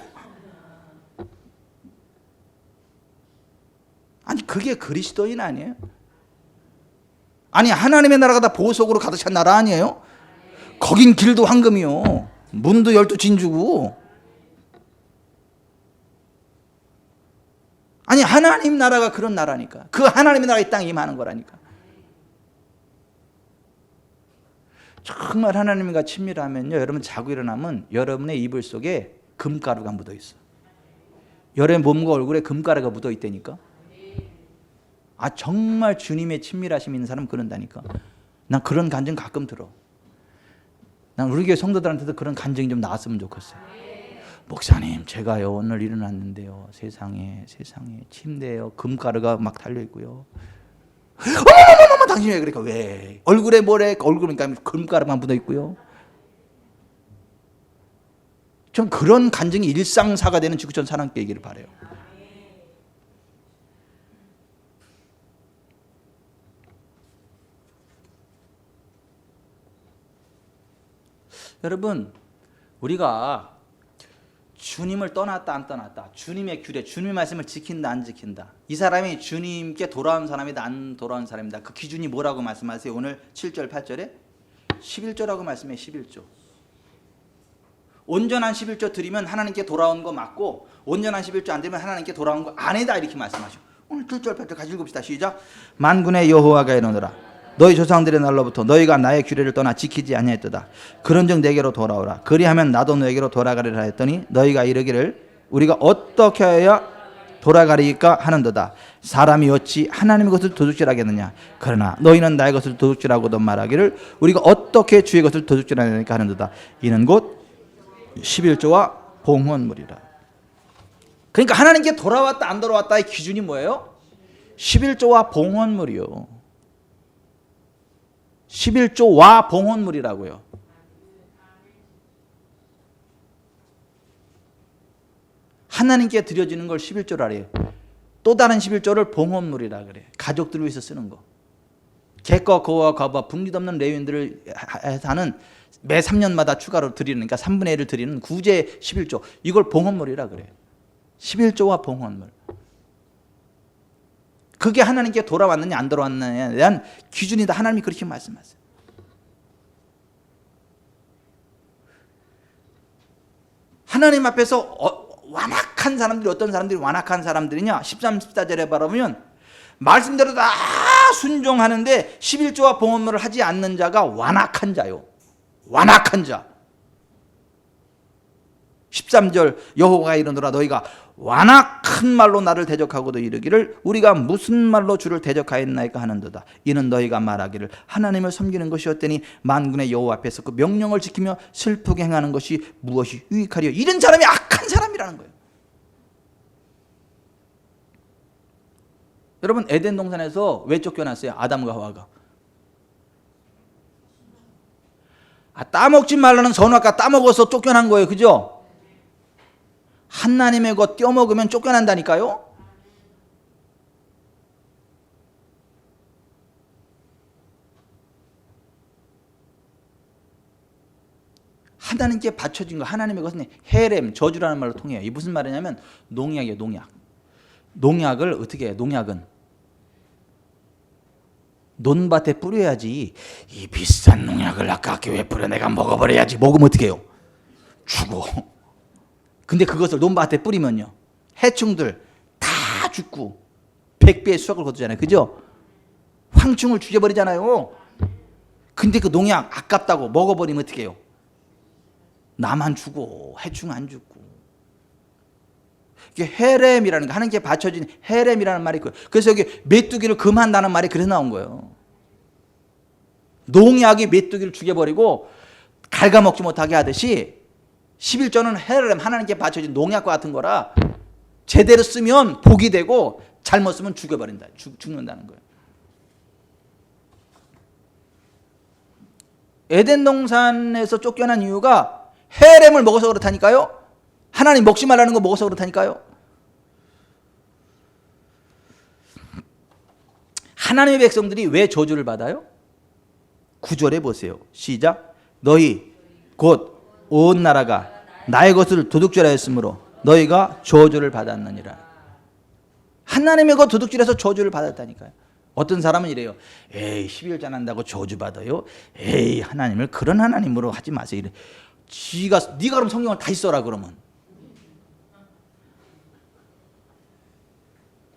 아니 그게 그리스도인 아니에요? 아니 하나님의 나라가 다 보석으로 가득 찬 나라 아니에요? 거긴 길도 황금이요 문도 12 진주고. 아니 하나님 나라가 그런 나라니까. 그 하나님의 나라가 이 땅에 임하는 거라니까. 정말 하나님과 친밀하면요, 여러분 자고 일어나면 여러분의 이불 속에 금가루가 묻어 있어. 여러분의 몸과 얼굴에 금가루가 묻어 있다니까. 정말 주님의 친밀하심 있는 사람 그런다니까. 난 그런 간증 가끔 들어. 난 우리 교회 성도들한테도 그런 간증이 좀 나왔으면 좋겠어요. 목사님, 제가요 오늘 일어났는데요, 세상에 침대에요 금가루가 막 달려 있고요. 어머머머머, 당신이 왜 그러니까 왜? 얼굴에 뭐래? 얼굴이니까 금가루만 묻어 있고요. 좀 그런 간증이 일상사가 되는 지구촌 사랑교회 이기를 바라요. 여러분, 우리가 주님을 떠났다 안 떠났다, 주님의 규례, 주님의 말씀을 지킨다 안 지킨다, 이 사람이 주님께 돌아온 사람이다 안 돌아온 사람이다, 그 기준이 뭐라고 말씀하세요? 오늘 7절 8절에 11조라고 말씀해. 11조. 온전한 11조 드리면 하나님께 돌아온 거 맞고, 온전한 11조 안 드리면 하나님께 돌아온 거 아니다, 이렇게 말씀하시고, 오늘 7절 8절 같이 읽읍시다. 시작. 만군의 여호와가 이르노라, 너희 조상들의 날로부터 너희가 나의 규례를 떠나 지키지 아니하였도다. 그런즉 내게로 돌아오라. 그리하면 나도 너에게로 돌아가리라 했더니 너희가 이르기를 우리가 어떻게 해야 돌아가리까 하는도다. 사람이 어찌 하나님의 것을 도둑질하겠느냐. 그러나 너희는 나의 것을 도둑질하고도 말하기를 우리가 어떻게 주의 것을 도둑질하니까 하는도다. 이는 곧 11조와 봉헌물이라. 그러니까 하나님께 돌아왔다 안 돌아왔다의 기준이 뭐예요? 11조와 봉헌물이요. 11조와 봉헌물이라고요. 하나님께 드려지는 걸 11조라 그래요. 또 다른 11조를 봉헌물이라 그래요. 가족들을 위해서 쓰는 거. 객과 거와 과부와 분깃 없는 레위인들을 하는 매 3년마다 추가로 드리는, 그러니까 3분의 1을 드리는 구제 11조. 이걸 봉헌물이라 그래요. 11조와 봉헌물. 그게 하나님께 돌아왔느냐 안 돌아왔느냐에 대한 기준이다. 하나님이 그렇게 말씀하세요. 하나님 앞에서 완악한 사람들이, 어떤 사람들이 완악한 사람들이냐, 13, 14절에 바라보면 말씀대로 다 순종하는데 11조와 봉헌물을 하지 않는 자가 완악한 자요. 완악한 자. 13절 여호와가 이르노라, 너희가 완악한 말로 나를 대적하고도 이르기를 우리가 무슨 말로 주를 대적하였나이까 하는도다. 이는 너희가 말하기를 하나님을 섬기는 것이었더니 만군의 여호와 앞에서 그 명령을 지키며 슬프게 행하는 것이 무엇이 유익하리요. 이런 사람이 악한 사람이라는 거예요. 여러분, 에덴 동산에서 왜 쫓겨났어요? 아담과 하와가. 따먹지 말라는 선악과 따먹어서 쫓겨난 거예요. 그죠? 하나님의 것 떼어먹으면 쫓겨난다니까요. 하나님께 바쳐진 거, 하나님의 것은 헤렘, 저주라는 말로 통해요. 이게 무슨 말이냐면 농약이에요. 농약. 농약을 어떻게 해요? 농약은 논밭에 뿌려야지. 이 비싼 농약을 아깝게 왜 뿌려? 내가 먹어버려야지. 먹으면 어떻게 해요? 죽어. 근데 그것을 논밭에 뿌리면요, 해충들 다 죽고 100배의 수확을 거두잖아요. 그죠? 황충을 죽여버리잖아요. 근데 그 농약 아깝다고 먹어버리면 어떻게 해요? 나만 죽어. 해충 안 죽고. 이게 헤렘이라는 거, 하나님께 바쳐진 헤렘이라는 말이 있고요. 그래서 여기 메뚜기를 금한다는 말이 그래서 나온 거예요. 농약이 메뚜기를 죽여버리고 갉아먹지 못하게 하듯이 11조는 헤렘, 하나님께 바쳐진 농약과 같은 거라 제대로 쓰면 복이 되고 잘못 쓰면 죽여버린다. 죽는다는 거예요. 에덴 동산에서 쫓겨난 이유가 헤렘을 먹어서 그렇다니까요. 하나님 먹지 말라는 거 먹어서 그렇다니까요. 하나님의 백성들이 왜 저주를 받아요? 9절에 보세요. 시작. 너희 곧 온 나라가 나의 것을 도둑질하였으므로 너희가 저주를 받았느니라. 하나님의 것 도둑질해서 저주를 받았다니까요. 어떤 사람은 이래요. 에이, 11조 한다고 저주 받아요? 에이, 하나님을 그런 하나님으로 하지 마세요. 이래. 네가 그럼 성경을 다시 써라 그러면.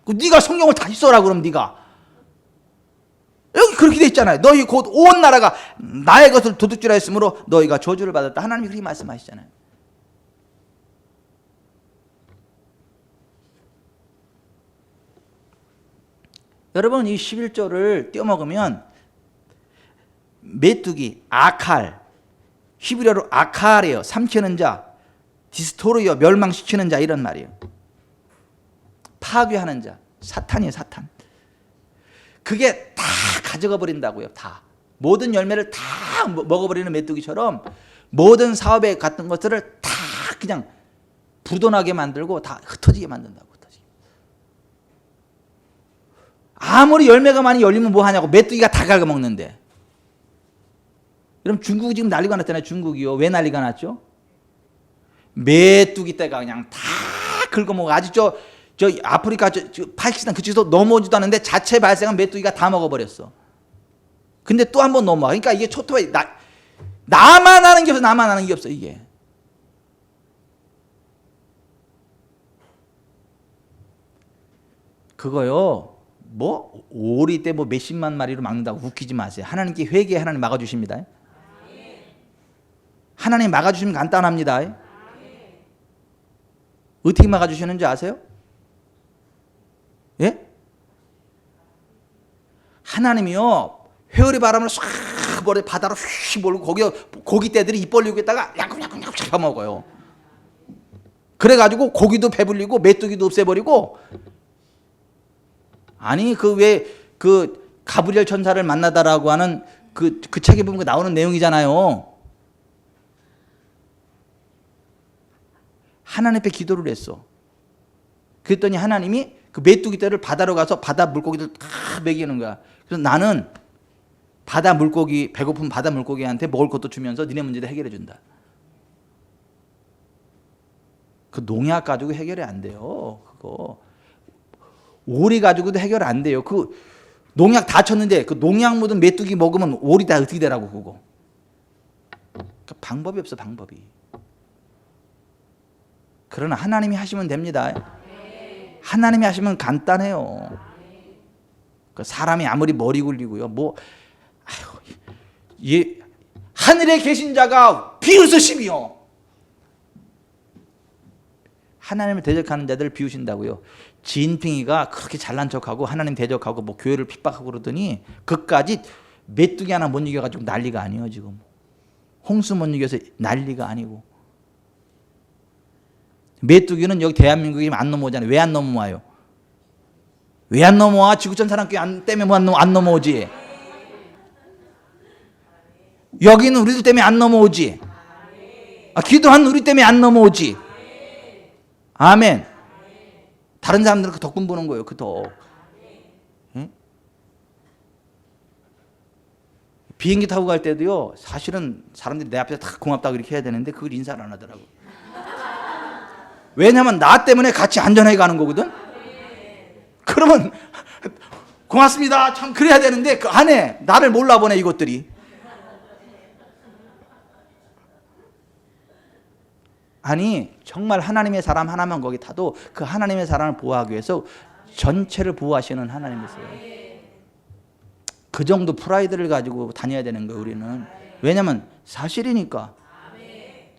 네가 성경을 다시 써라 그럼 네가. 여기 그렇게 돼 있잖아요. 너희 곧 온 나라가 나의 것을 도둑질하였으므로 너희가 저주를 받았다. 하나님이 그렇게 말씀하시잖아요. 여러분, 이 11조를 떼어먹으면 메뚜기, 아칼, 히브리어로 아칼이에요. 삼키는 자, 디스토르여, 멸망시키는 자, 이런 말이에요. 파괴하는 자, 사탄이에요. 사탄. 그게 다 가져가 버린다고요. 다. 모든 열매를 다 먹어버리는 메뚜기처럼 모든 사업에 같은 것들을 다 그냥 부도나게 만들고 다 흩어지게 만든다고. 흩어지게. 아무리 열매가 많이 열리면 뭐 하냐고. 메뚜기가 다 갉아먹는데. 그럼 중국이 지금 난리가 났잖아요. 중국이요. 왜 난리가 났죠? 메뚜기 떼가 그냥 다 긁어먹어. 아직 저 아프리카, 파키스탄 그쪽에서 넘어오지도 않는데 자체 발생한 메뚜기가 다 먹어버렸어. 근데 또 한 번 넘어와. 그러니까 이게 초토화, 나만 하는 게 없어. 나만 하는 게 없어. 이게. 그거요. 뭐 오리 때 뭐 몇십만 마리로 막는다고 웃기지 마세요. 하나님께 회개해. 하나님 막아주십니다. 하나님 막아주시면 간단합니다. 어떻게 막아주시는지 아세요? 예? 하나님이요, 회오리 바람을 싹 버려 바다로 휙 몰고 거기에 고기떼들이 입 벌리고 있다가 야금야금 잡아먹어요. 그래가지고 고기도 배불리고 메뚜기도 없애버리고. 아니 그 왜 그 가브리엘 천사를 만나다라고 하는 그 책에 보면 나오는 내용이잖아요. 하나님 앞에 기도를 했어. 그랬더니 하나님이 그 메뚜기 떼를 바다로 가서 바다 물고기들 다 먹이는 거야. 그래서 나는 바다 물고기, 배고픈 바다 물고기한테 먹을 것도 주면서 니네 문제도 해결해 준다. 그 농약 가지고 해결이 안 돼요. 그거 오리 가지고도 해결 안 돼요. 그 농약 다 쳤는데 그 농약 묻은 메뚜기 먹으면 오리 다 어떻게 되라고 그거. 그러니까 방법이 없어. 방법이. 그러나 하나님이 하시면 됩니다. 하나님이 하시면 간단해요. 사람이 아무리 머리 굴리고요. 뭐 하늘에 계신 자가 비웃으시며. 하나님을 대적하는 자들을 비우신다고요. 진핑이가 그렇게 잘난 척하고 하나님 대적하고 뭐 교회를 핍박하고 그러더니 그까지 메뚜기 하나 못 이겨가지고 난리가 아니에요. 지금 홍수 못 이겨서 난리가 아니고. 메뚜기는 여기 대한민국이 안 넘어오잖아요. 왜 안 넘어와요? 왜 안 넘어와? 지구촌 사람끼리 때문에 안 넘어오지. 여기는 우리들 때문에 안 넘어오지. 기도한 우리 때문에 안 넘어오지. 아멘. 다른 사람들은 그 덕분 보는 거예요. 그 덕. 응? 비행기 타고 갈 때도요. 사실은 사람들이 내 앞에서 다 고맙다고 이렇게 해야 되는데 그걸 인사를 안 하더라고. 왜냐면 나 때문에 같이 안전하게 가는 거거든. 그러면 고맙습니다. 참 그래야 되는데 그 안에 나를 몰라보네 이것들이. 아니 정말 하나님의 사람 하나만 거기 타도 그 하나님의 사람을 보호하기 위해서 전체를 보호하시는 하나님이세요. 그 정도 프라이드를 가지고 다녀야 되는 거예요 우리는. 왜냐면 사실이니까.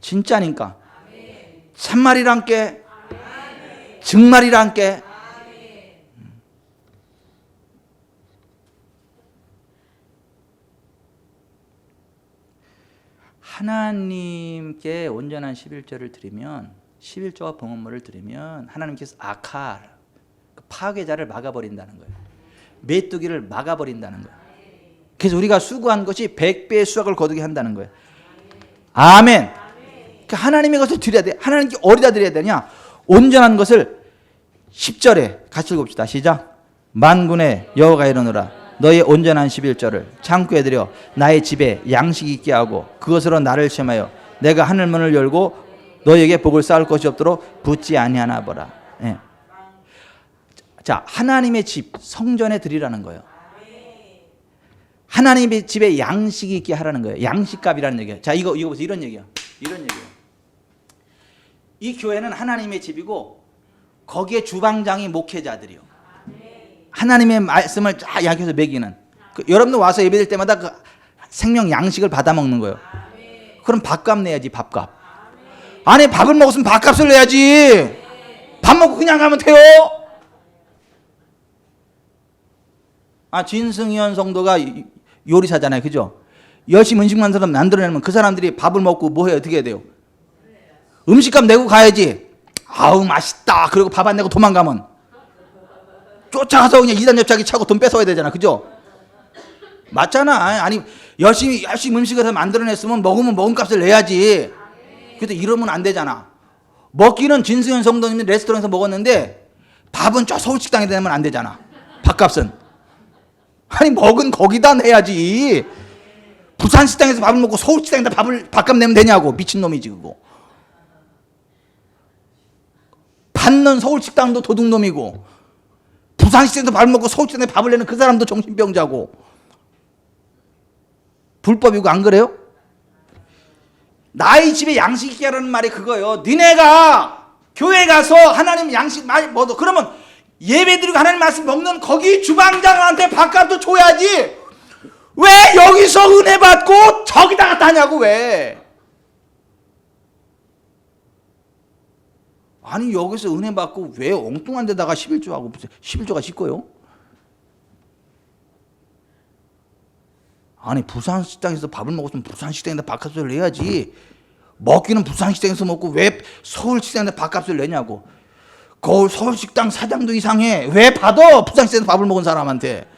진짜니까. 참말이란 게 정말이란 게. 하나님께 온전한 11조를 드리면 11조와 봉헌물을 드리면 하나님께서 아칼 그 파괴자를 막아버린다는 거예요. 메뚜기를 막아버린다는 거예요. 그래서 우리가 수고한 것이 100배의 수확을 거두게 한다는 거예요. 아멘. 그러니까 하나님의 것을 드려야 돼. 하나님께 어디다 드려야 되냐? 온전한 것을 10절에 같이 읽읍시다. 시작. 만군의 여호와가 이르노라 너의 온전한 11조를 창고에 들여 나의 집에 양식이 있게 하고 그것으로 나를 시험하여 내가 하늘문을 열고 너에게 복을 쌓을 것이 없도록 붙지 아니하나 보라. 예. 자, 하나님의 집 성전에 드리라는 거예요. 하나님의 집에 양식이 있게 하라는 거예요. 양식값이라는 얘기예요. 자, 이거 보세요. 이런 얘기예요. 이 교회는 하나님의 집이고 거기에 주방장이 목회자들이요. 하나님의 말씀을 쫙 약해서 먹이는. 여러분들 와서 예배드릴 때마다 그 생명 양식을 받아 먹는 거예요. 그럼 밥값 내야지. 밥값. 아니 밥을 먹었으면 밥값을 내야지. 밥 먹고 그냥 가면 돼요. 진승현 성도가 요리사잖아요. 그죠? 열심히 음식 만들어내면 그 사람들이 밥을 먹고 뭐 해요? 어떻게 해야 돼요? 음식값 내고 가야지. 아우 맛있다. 그리고 밥 안 내고 도망가면 쫓아가서 그냥 2단 옆차기 차고 돈 뺏어야 되잖아. 그죠? 맞잖아. 아니 열심히 음식을 해서 만들어냈으면 먹으면 먹은 값을 내야지. 근데 이러면 안 되잖아. 먹기는 진승현 성도님이 레스토랑에서 먹었는데 밥은 저 서울식당에 내면 안 되잖아. 밥값은. 아니 먹은 거기다 내야지. 부산식당에서 밥을 먹고 서울식당에다 밥값 내면 되냐고. 미친놈이지 그거. 받는 서울식당도 도둑놈이고 부산식당에서 밥을 먹고 서울식당에 밥을 내는 그 사람도 정신병자고. 불법이고 안 그래요? 나의 집에 양식 있게 하라는 말이 그거예요. 니네가 교회 가서 하나님 양식 많이 먹어. 그러면 예배드리고 하나님 말씀 먹는 거기 주방장한테 밥값도 줘야지. 왜 여기서 은혜 받고 저기다가 다냐고 왜. 아니 여기서 은혜 받고 왜 엉뚱한 데다가 11조하고 11조가 씻고요? 아니 부산식당에서 밥을 먹었으면 부산식당에다 밥값을 내야지. 먹기는 부산식당에서 먹고 왜 서울식당에다 밥값을 내냐고. 그 서울식당 사장도 이상해. 왜 받아 부산식당에서 밥을 먹은 사람한테.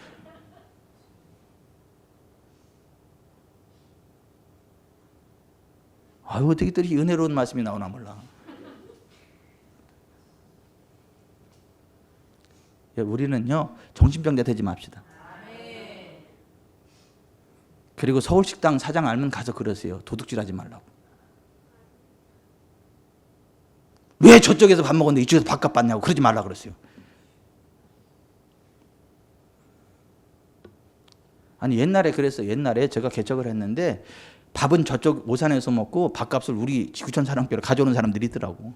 아유 어떻게 이렇게 은혜로운 말씀이 나오나 몰라. 우리는요 정신병자 되지 맙시다. 그리고 서울식당 사장 알면 가서 그러세요. 도둑질하지 말라고. 왜 저쪽에서 밥 먹었는데 이쪽에서 밥값 받냐고 그러지 말라고 그러세요. 아니 옛날에 그랬어요. 옛날에 제가 개척을 했는데 밥은 저쪽 오산에서 먹고 밥값을 우리 지구촌 사랑교로 가져오는 사람들이 있더라고.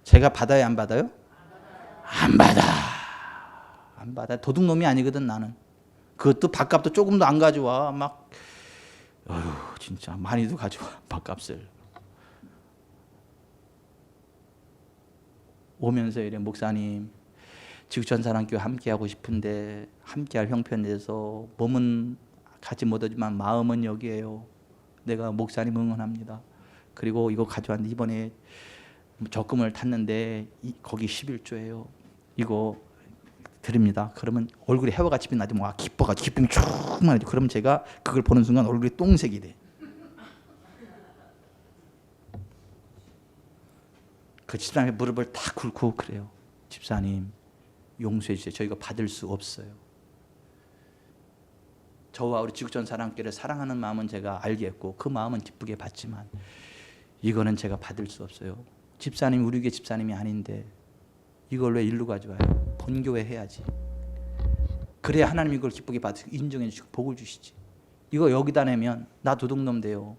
제가 받아요 안 받아요? 안 받아. 안 받아. 도둑놈이 아니거든 나는. 그것도 밥값도 조금도 안 가져와. 막 어휴 진짜 많이도 가져와 밥값을. 오면서 이래 목사님 지구촌 사랑교회 함께하고 싶은데 함께할 형편 내서 몸은 같이 못 오지만 마음은 여기에요. 내가 목사님 응원합니다. 그리고 이거 가져왔는데 이번에 적금을 탔는데 거기 11조예요. 이거 드립니다. 그러면 얼굴에 해와같이 빛나지 뭐 기뻐가지고 기쁨이 충만하지. 그러면 제가 그걸 보는 순간 얼굴이 똥색이 돼. 그 집사님의 무릎을 다 꿇고 그래요. 집사님 용서해 주세요. 저희가 받을 수 없어요. 저와 우리 지구촌 사랑교회를 사랑하는 마음은 제가 알겠고 그 마음은 기쁘게 받지만 이거는 제가 받을 수 없어요. 집사님 우리 교회 집사님이 아닌데 이걸 왜 일로 가져와요? 본교회 해야지. 그래야 하나님이 이걸 기쁘게 받으시고 인정해 주시고 복을 주시지. 이거 여기다 내면 나 도둑놈 돼요.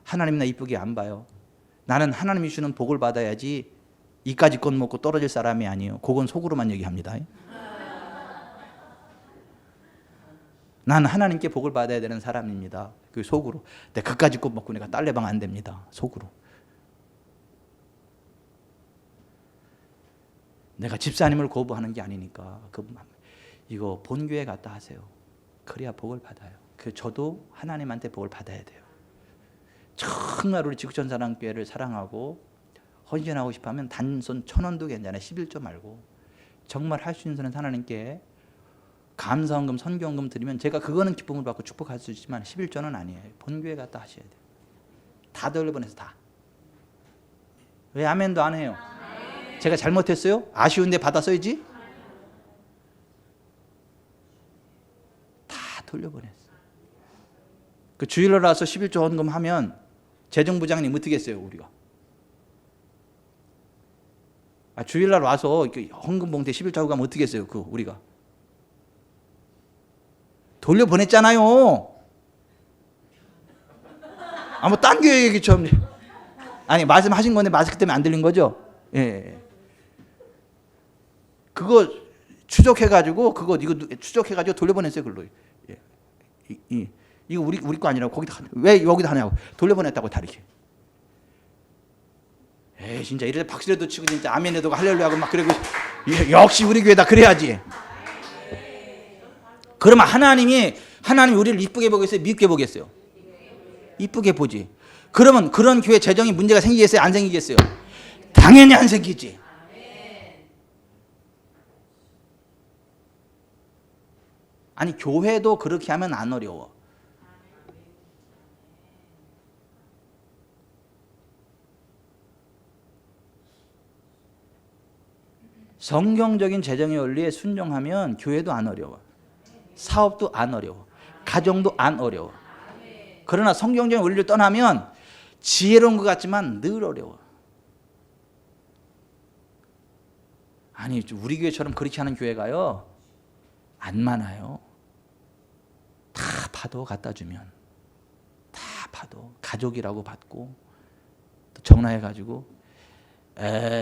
하나님 나 이쁘게 안 봐요. 나는 하나님이 주는 복을 받아야지 이까지 것 먹고 떨어질 사람이 아니에요. 그건 속으로만 얘기합니다. 나는 하나님께 복을 받아야 되는 사람입니다. 그 속으로. 내가 그까지 것 먹고 내가 딸내방 안 됩니다. 속으로. 내가 집사님을 거부하는 게 아니니까 이거 본교회 갔다 하세요. 그래야 복을 받아요. 저도 하나님한테 복을 받아야 돼요. 정말 우리 지구촌 사랑교회를 사랑하고 헌신하고 싶으면 단손 1,000원도 괜찮아요. 11조 말고 정말 할 수 있는 선은 하나님께 감사헌금, 선교헌금 드리면 제가 그거는 기쁨을 받고 축복할 수 있지만 11조는 아니에요. 본교회 갔다 하셔야 돼요. 다 돌려보내서 다. 왜 아멘도 안 해요? 제가 잘못했어요? 아쉬운데 받아 써야지? 다 돌려보냈어. 그 주일날 와서 11조 헌금 하면 재정부장님 어떻게 했어요, 우리가? 주일날 와서 헌금 봉투에 11조 하고 가면 어떻게 했어요, 우리가? 돌려보냈잖아요. 뭐 딴 교회 얘기처럼. 아니, 말씀하신 건데 마스크 때문에 안 들린 거죠? 예. 그거 추적해가지고 돌려보냈어요, 글로. 예. 이거 우리 거 아니라고 거기다 왜 여기다 하냐고 돌려보냈다고 다 이렇게. 진짜 이래 박수라도 치고 진짜 아멘에도 할렐루야고 막 그러고 역시 우리 교회다 그래야지. 그러면 하나님이 우리를 이쁘게 보겠어요, 밉게 보겠어요? 이쁘게 보지. 그러면 그런 교회 재정이 문제가 생기겠어요, 안 생기겠어요? 당연히 안 생기지. 아니 교회도 그렇게 하면 안 어려워. 성경적인 재정의 원리에 순종하면 교회도 안 어려워. 사업도 안 어려워. 가정도 안 어려워. 그러나 성경적인 원리를 떠나면 지혜로운 것 같지만 늘 어려워. 아니 우리 교회처럼 그렇게 하는 교회가요 안 많아요. 다 파도 갖다 주면 다 파도 가족이라고 받고 또 전화해가지고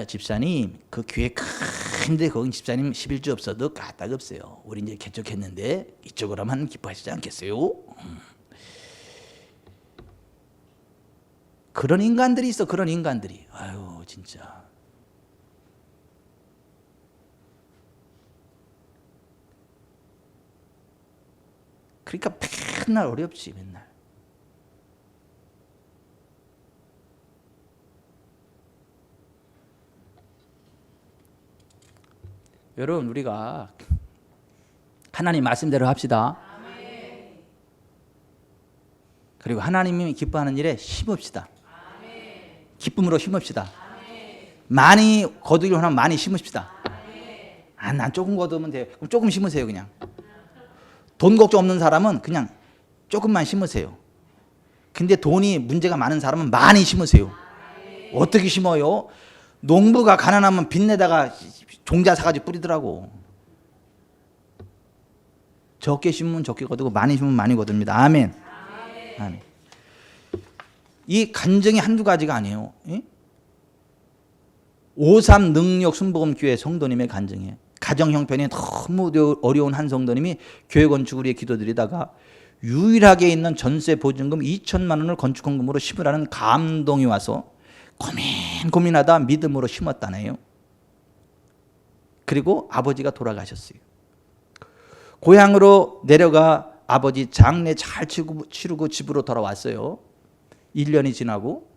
집사님 그 교회 큰데 거기 집사님 11조 없어도 까딱 없어요. 우리 이제 개척했는데 이쪽으로 하면 기뻐하시지 않겠어요? 그런 인간들이 있어. 그런 인간들이. 아유 진짜. 그러니까 맨날 어렵지 맨날. 여러분 우리가 하나님 말씀대로 합시다. 그리고 하나님이 기뻐하는 일에 심읍시다. 기쁨으로 심읍시다. 많이 거두기로 하면 많이 심읍시다. 난 조금 거두면 돼요. 그럼 조금 심으세요 그냥. 돈 걱정 없는 사람은 그냥 조금만 심으세요. 근데 돈이 문제가 많은 사람은 많이 심으세요. 어떻게 심어요? 농부가 가난하면 빚내다가 종자 사가지고 뿌리더라고. 적게 심으면 적게 거두고 많이 심으면 많이 거둡니다. 아멘. 아멘. 이 간증이 한두 가지가 아니에요. 53 능력 순복음 교회 성도님의 간증이에요. 가정 형편이 너무 어려운 한 성도님이 교회 건축을 위해 기도드리다가 유일하게 있는 전세 보증금 2천만 원을 건축헌금으로 심으라는 감동이 와서 고민하다 믿음으로 심었다네요. 그리고 아버지가 돌아가셨어요. 고향으로 내려가 아버지 장례 잘 치르고 집으로 돌아왔어요. 1년이 지나고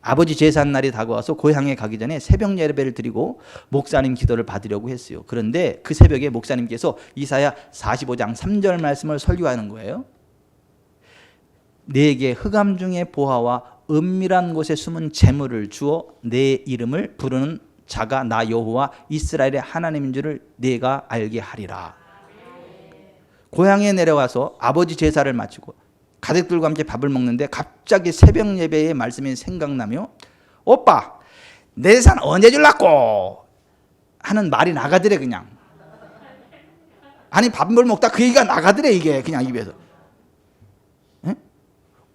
아버지 제삿날이 다가와서 고향에 가기 전에 새벽 예배를 드리고 목사님 기도를 받으려고 했어요. 그런데 그 새벽에 목사님께서 이사야 45장 3절 말씀을 설교하는 거예요. 내게 흑암 중에 보화와 은밀한 곳에 숨은 재물을 주어 내 이름을 부르는 자가 나 여호와 이스라엘의 하나님인 줄을 네가 알게 하리라. 고향에 내려와서 아버지 제사를 마치고 가족들과 함께 밥을 먹는데 갑자기 새벽 예배의 말씀이 생각나며 오빠 내 재산 언제 줄라고 하는 말이 나가더래. 그냥 아니 밥을 먹다 그 얘기가 나가더래. 이게 그냥 입에서 에?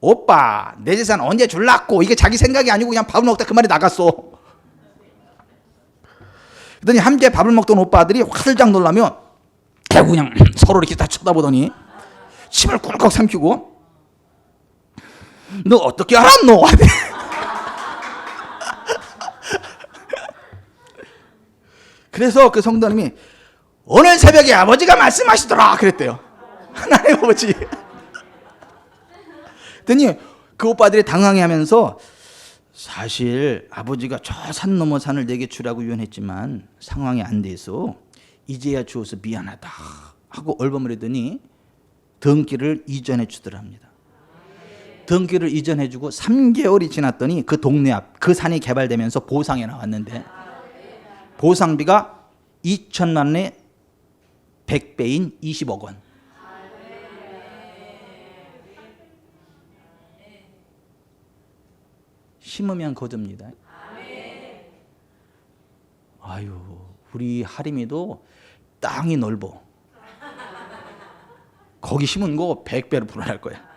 오빠 내 재산 언제 줄라고. 이게 자기 생각이 아니고 그냥 밥을 먹다 그 말이 나갔어. 그러더니 함께 밥을 먹던 오빠들이 화들짝 놀라며 그냥 서로 이렇게 다 쳐다보더니 침을 꿀꺽 삼키고 너 어떻게 알았노? 그래서 그 성도님이 오늘 새벽에 아버지가 말씀하시더라 그랬대요. 하나님 아버지. 그랬더니 그 오빠들이 당황해하면서 사실 아버지가 저 산 넘어 산을 내게 주라고 유언했지만 상황이 안 돼서 이제야 주어서 미안하다 하고 얼버무리더니 등기를 이전해 주더랍니다. 등기를 이전해 주고 3개월이 지났더니 그 동네 앞 그 산이 개발되면서 보상이 나왔는데 보상비가 2천만 원에 100배인 20억 원. 심으면 거둡니다. 아유, 우리 하림이도 땅이 넓어. 거기 심은 거 100배로 불어날 거야.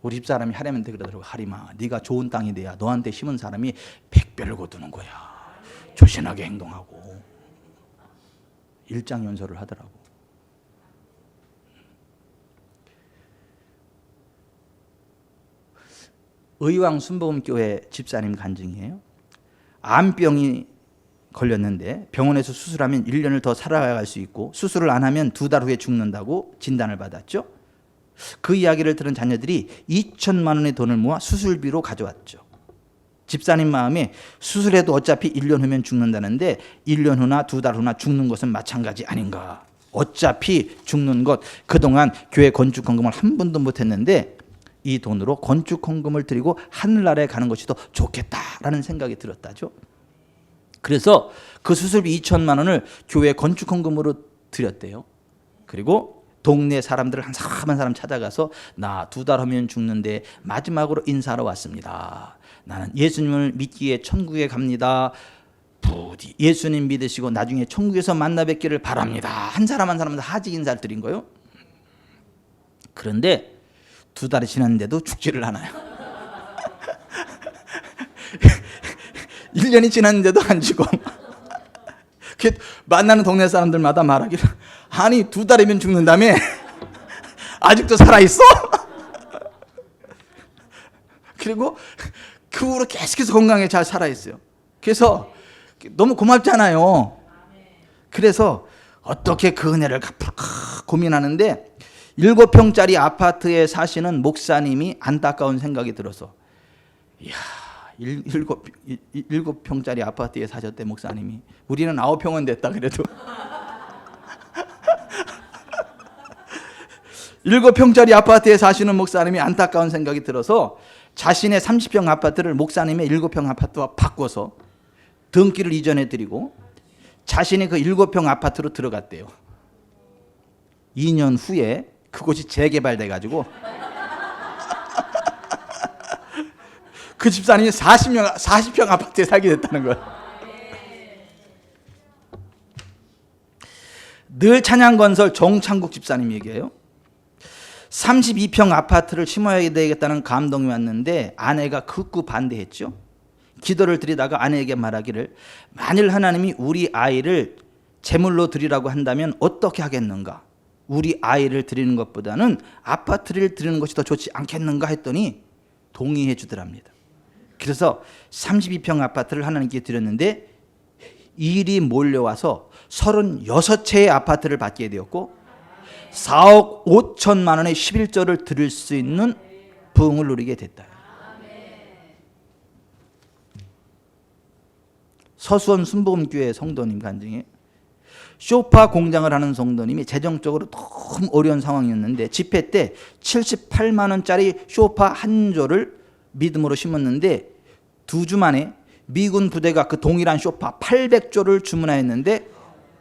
우리 집사람이 하림한테 그러더라고. 하림아, 네가 좋은 땅이 돼야 너한테 심은 사람이 100배를 거두는 거야. 조신하게 행동하고. 일장연설을 하더라고. 의왕 순복음교회 집사님 간증이에요. 암병이 걸렸는데 병원에서 수술하면 1년을 더 살아갈 수 있고 수술을 안 하면 2달 후에 죽는다고 진단을 받았죠. 그 이야기를 들은 자녀들이 2천만 원의 돈을 모아 수술비로 가져왔죠. 집사님 마음에 수술해도 어차피 1년 후면 죽는다는데 1년 후나 2달 후나 죽는 것은 마찬가지 아닌가. 어차피 죽는 것 그동안 교회 건축 헌금을 한 번도 못했는데 이 돈으로 건축 헌금을 드리고 하늘나라에 가는 것이 더 좋겠다라는 생각이 들었다죠. 그래서 그 수술비 2천만 원을 교회 건축 헌금으로 드렸대요. 그리고 동네 사람들 한 사람 한 사람 찾아가서 나 2달 하면 죽는데 마지막으로 인사하러 왔습니다. 나는 예수님을 믿기에 천국에 갑니다. 부디 예수님 믿으시고 나중에 천국에서 만나 뵙기를 바랍니다. 한 사람 한 사람한테 하직 인사를 드린 거예요. 그런데 2달이 지났는데도 죽지를 않아요. 1년이 지났는데도 안 죽어. 만나는 동네 사람들마다 말하기를 아니 2달이면 죽는다며 아직도 살아있어? 그리고 그 후로 계속해서 건강하게 잘 살아있어요. 그래서 너무 고맙잖아요. 그래서 어떻게 그 은혜를 갚을까 고민하는데 7평짜리 아파트에 사시는 목사님이 안타까운 생각이 들어서 이야 7평짜리 아파트에 사셨대 목사님이. 우리는 9평은 됐다 그래도 7평짜리 아파트에 사시는 목사님이 안타까운 생각이 들어서 자신의 30평 아파트를 목사님의 7평 아파트와 바꿔서 등기를 이전해 드리고 자신이 그 7평 아파트로 들어갔대요. 2년 후에 그곳이 재개발돼 가지고 그 집사님이 40평 아파트에 살게 됐다는 거야. 늘 찬양건설 정창국 집사님 얘기예요. 32평 아파트를 심어야 되겠다는 감동이 왔는데 아내가 극구 반대했죠. 기도를 드리다가 아내에게 말하기를 만일 하나님이 우리 아이를 제물로 드리라고 한다면 어떻게 하겠는가? 우리 아이를 드리는 것보다는 아파트를 드리는 것이 더 좋지 않겠는가 했더니 동의해 주더랍니다. 그래서 32평 아파트를 하나님께 드렸는데 일이 몰려와서 36채의 아파트를 받게 되었고 4억 5천만 원의 11조를 드릴 수 있는 부흥을 누리게 됐다. 서수원 순복음교회 성도님 간증에 쇼파 공장을 하는 성도님이 재정적으로 너무 어려운 상황이었는데 집회 때 78만 원짜리 쇼파 한 조를 믿음으로 심었는데 2주 만에 미군 부대가 그 동일한 쇼파 800조를 주문하였는데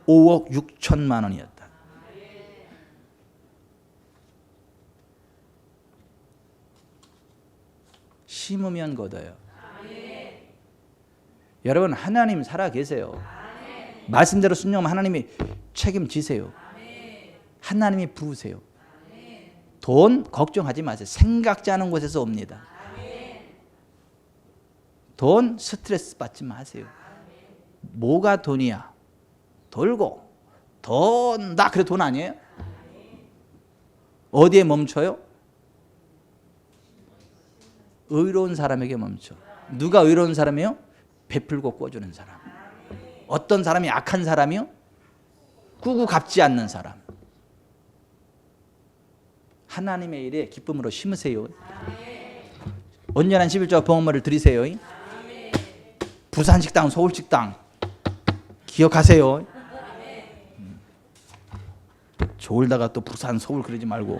5억 6천만 원이었다. 심으면 거둬요. 여러분 하나님 살아 계세요. 말씀대로 순종하면 하나님이 책임지세요. 하나님이 부으세요. 돈 걱정하지 마세요. 생각지 않은 곳에서 옵니다. 돈 스트레스 받지 마세요. 뭐가 돈이야? 돌고 돈, 나 그래 돈 아니에요? 어디에 멈춰요? 의로운 사람에게 멈춰. 누가 의로운 사람이요? 베풀고 꿔주는 사람. 어떤 사람이 악한 사람이요? 꾸고 갚지 않는 사람. 하나님의 일에 기쁨으로 심으세요. 온전한 11조와 봉헌물을 드리세요. 부산식당, 서울식당 기억하세요. 졸다가 또 부산, 서울 그러지 말고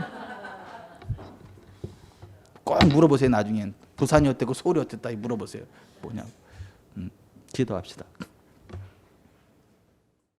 꼭 물어보세요. 나중엔 부산이 어땠고 서울이 어땠다 물어보세요. 뭐냐고. 기도합시다.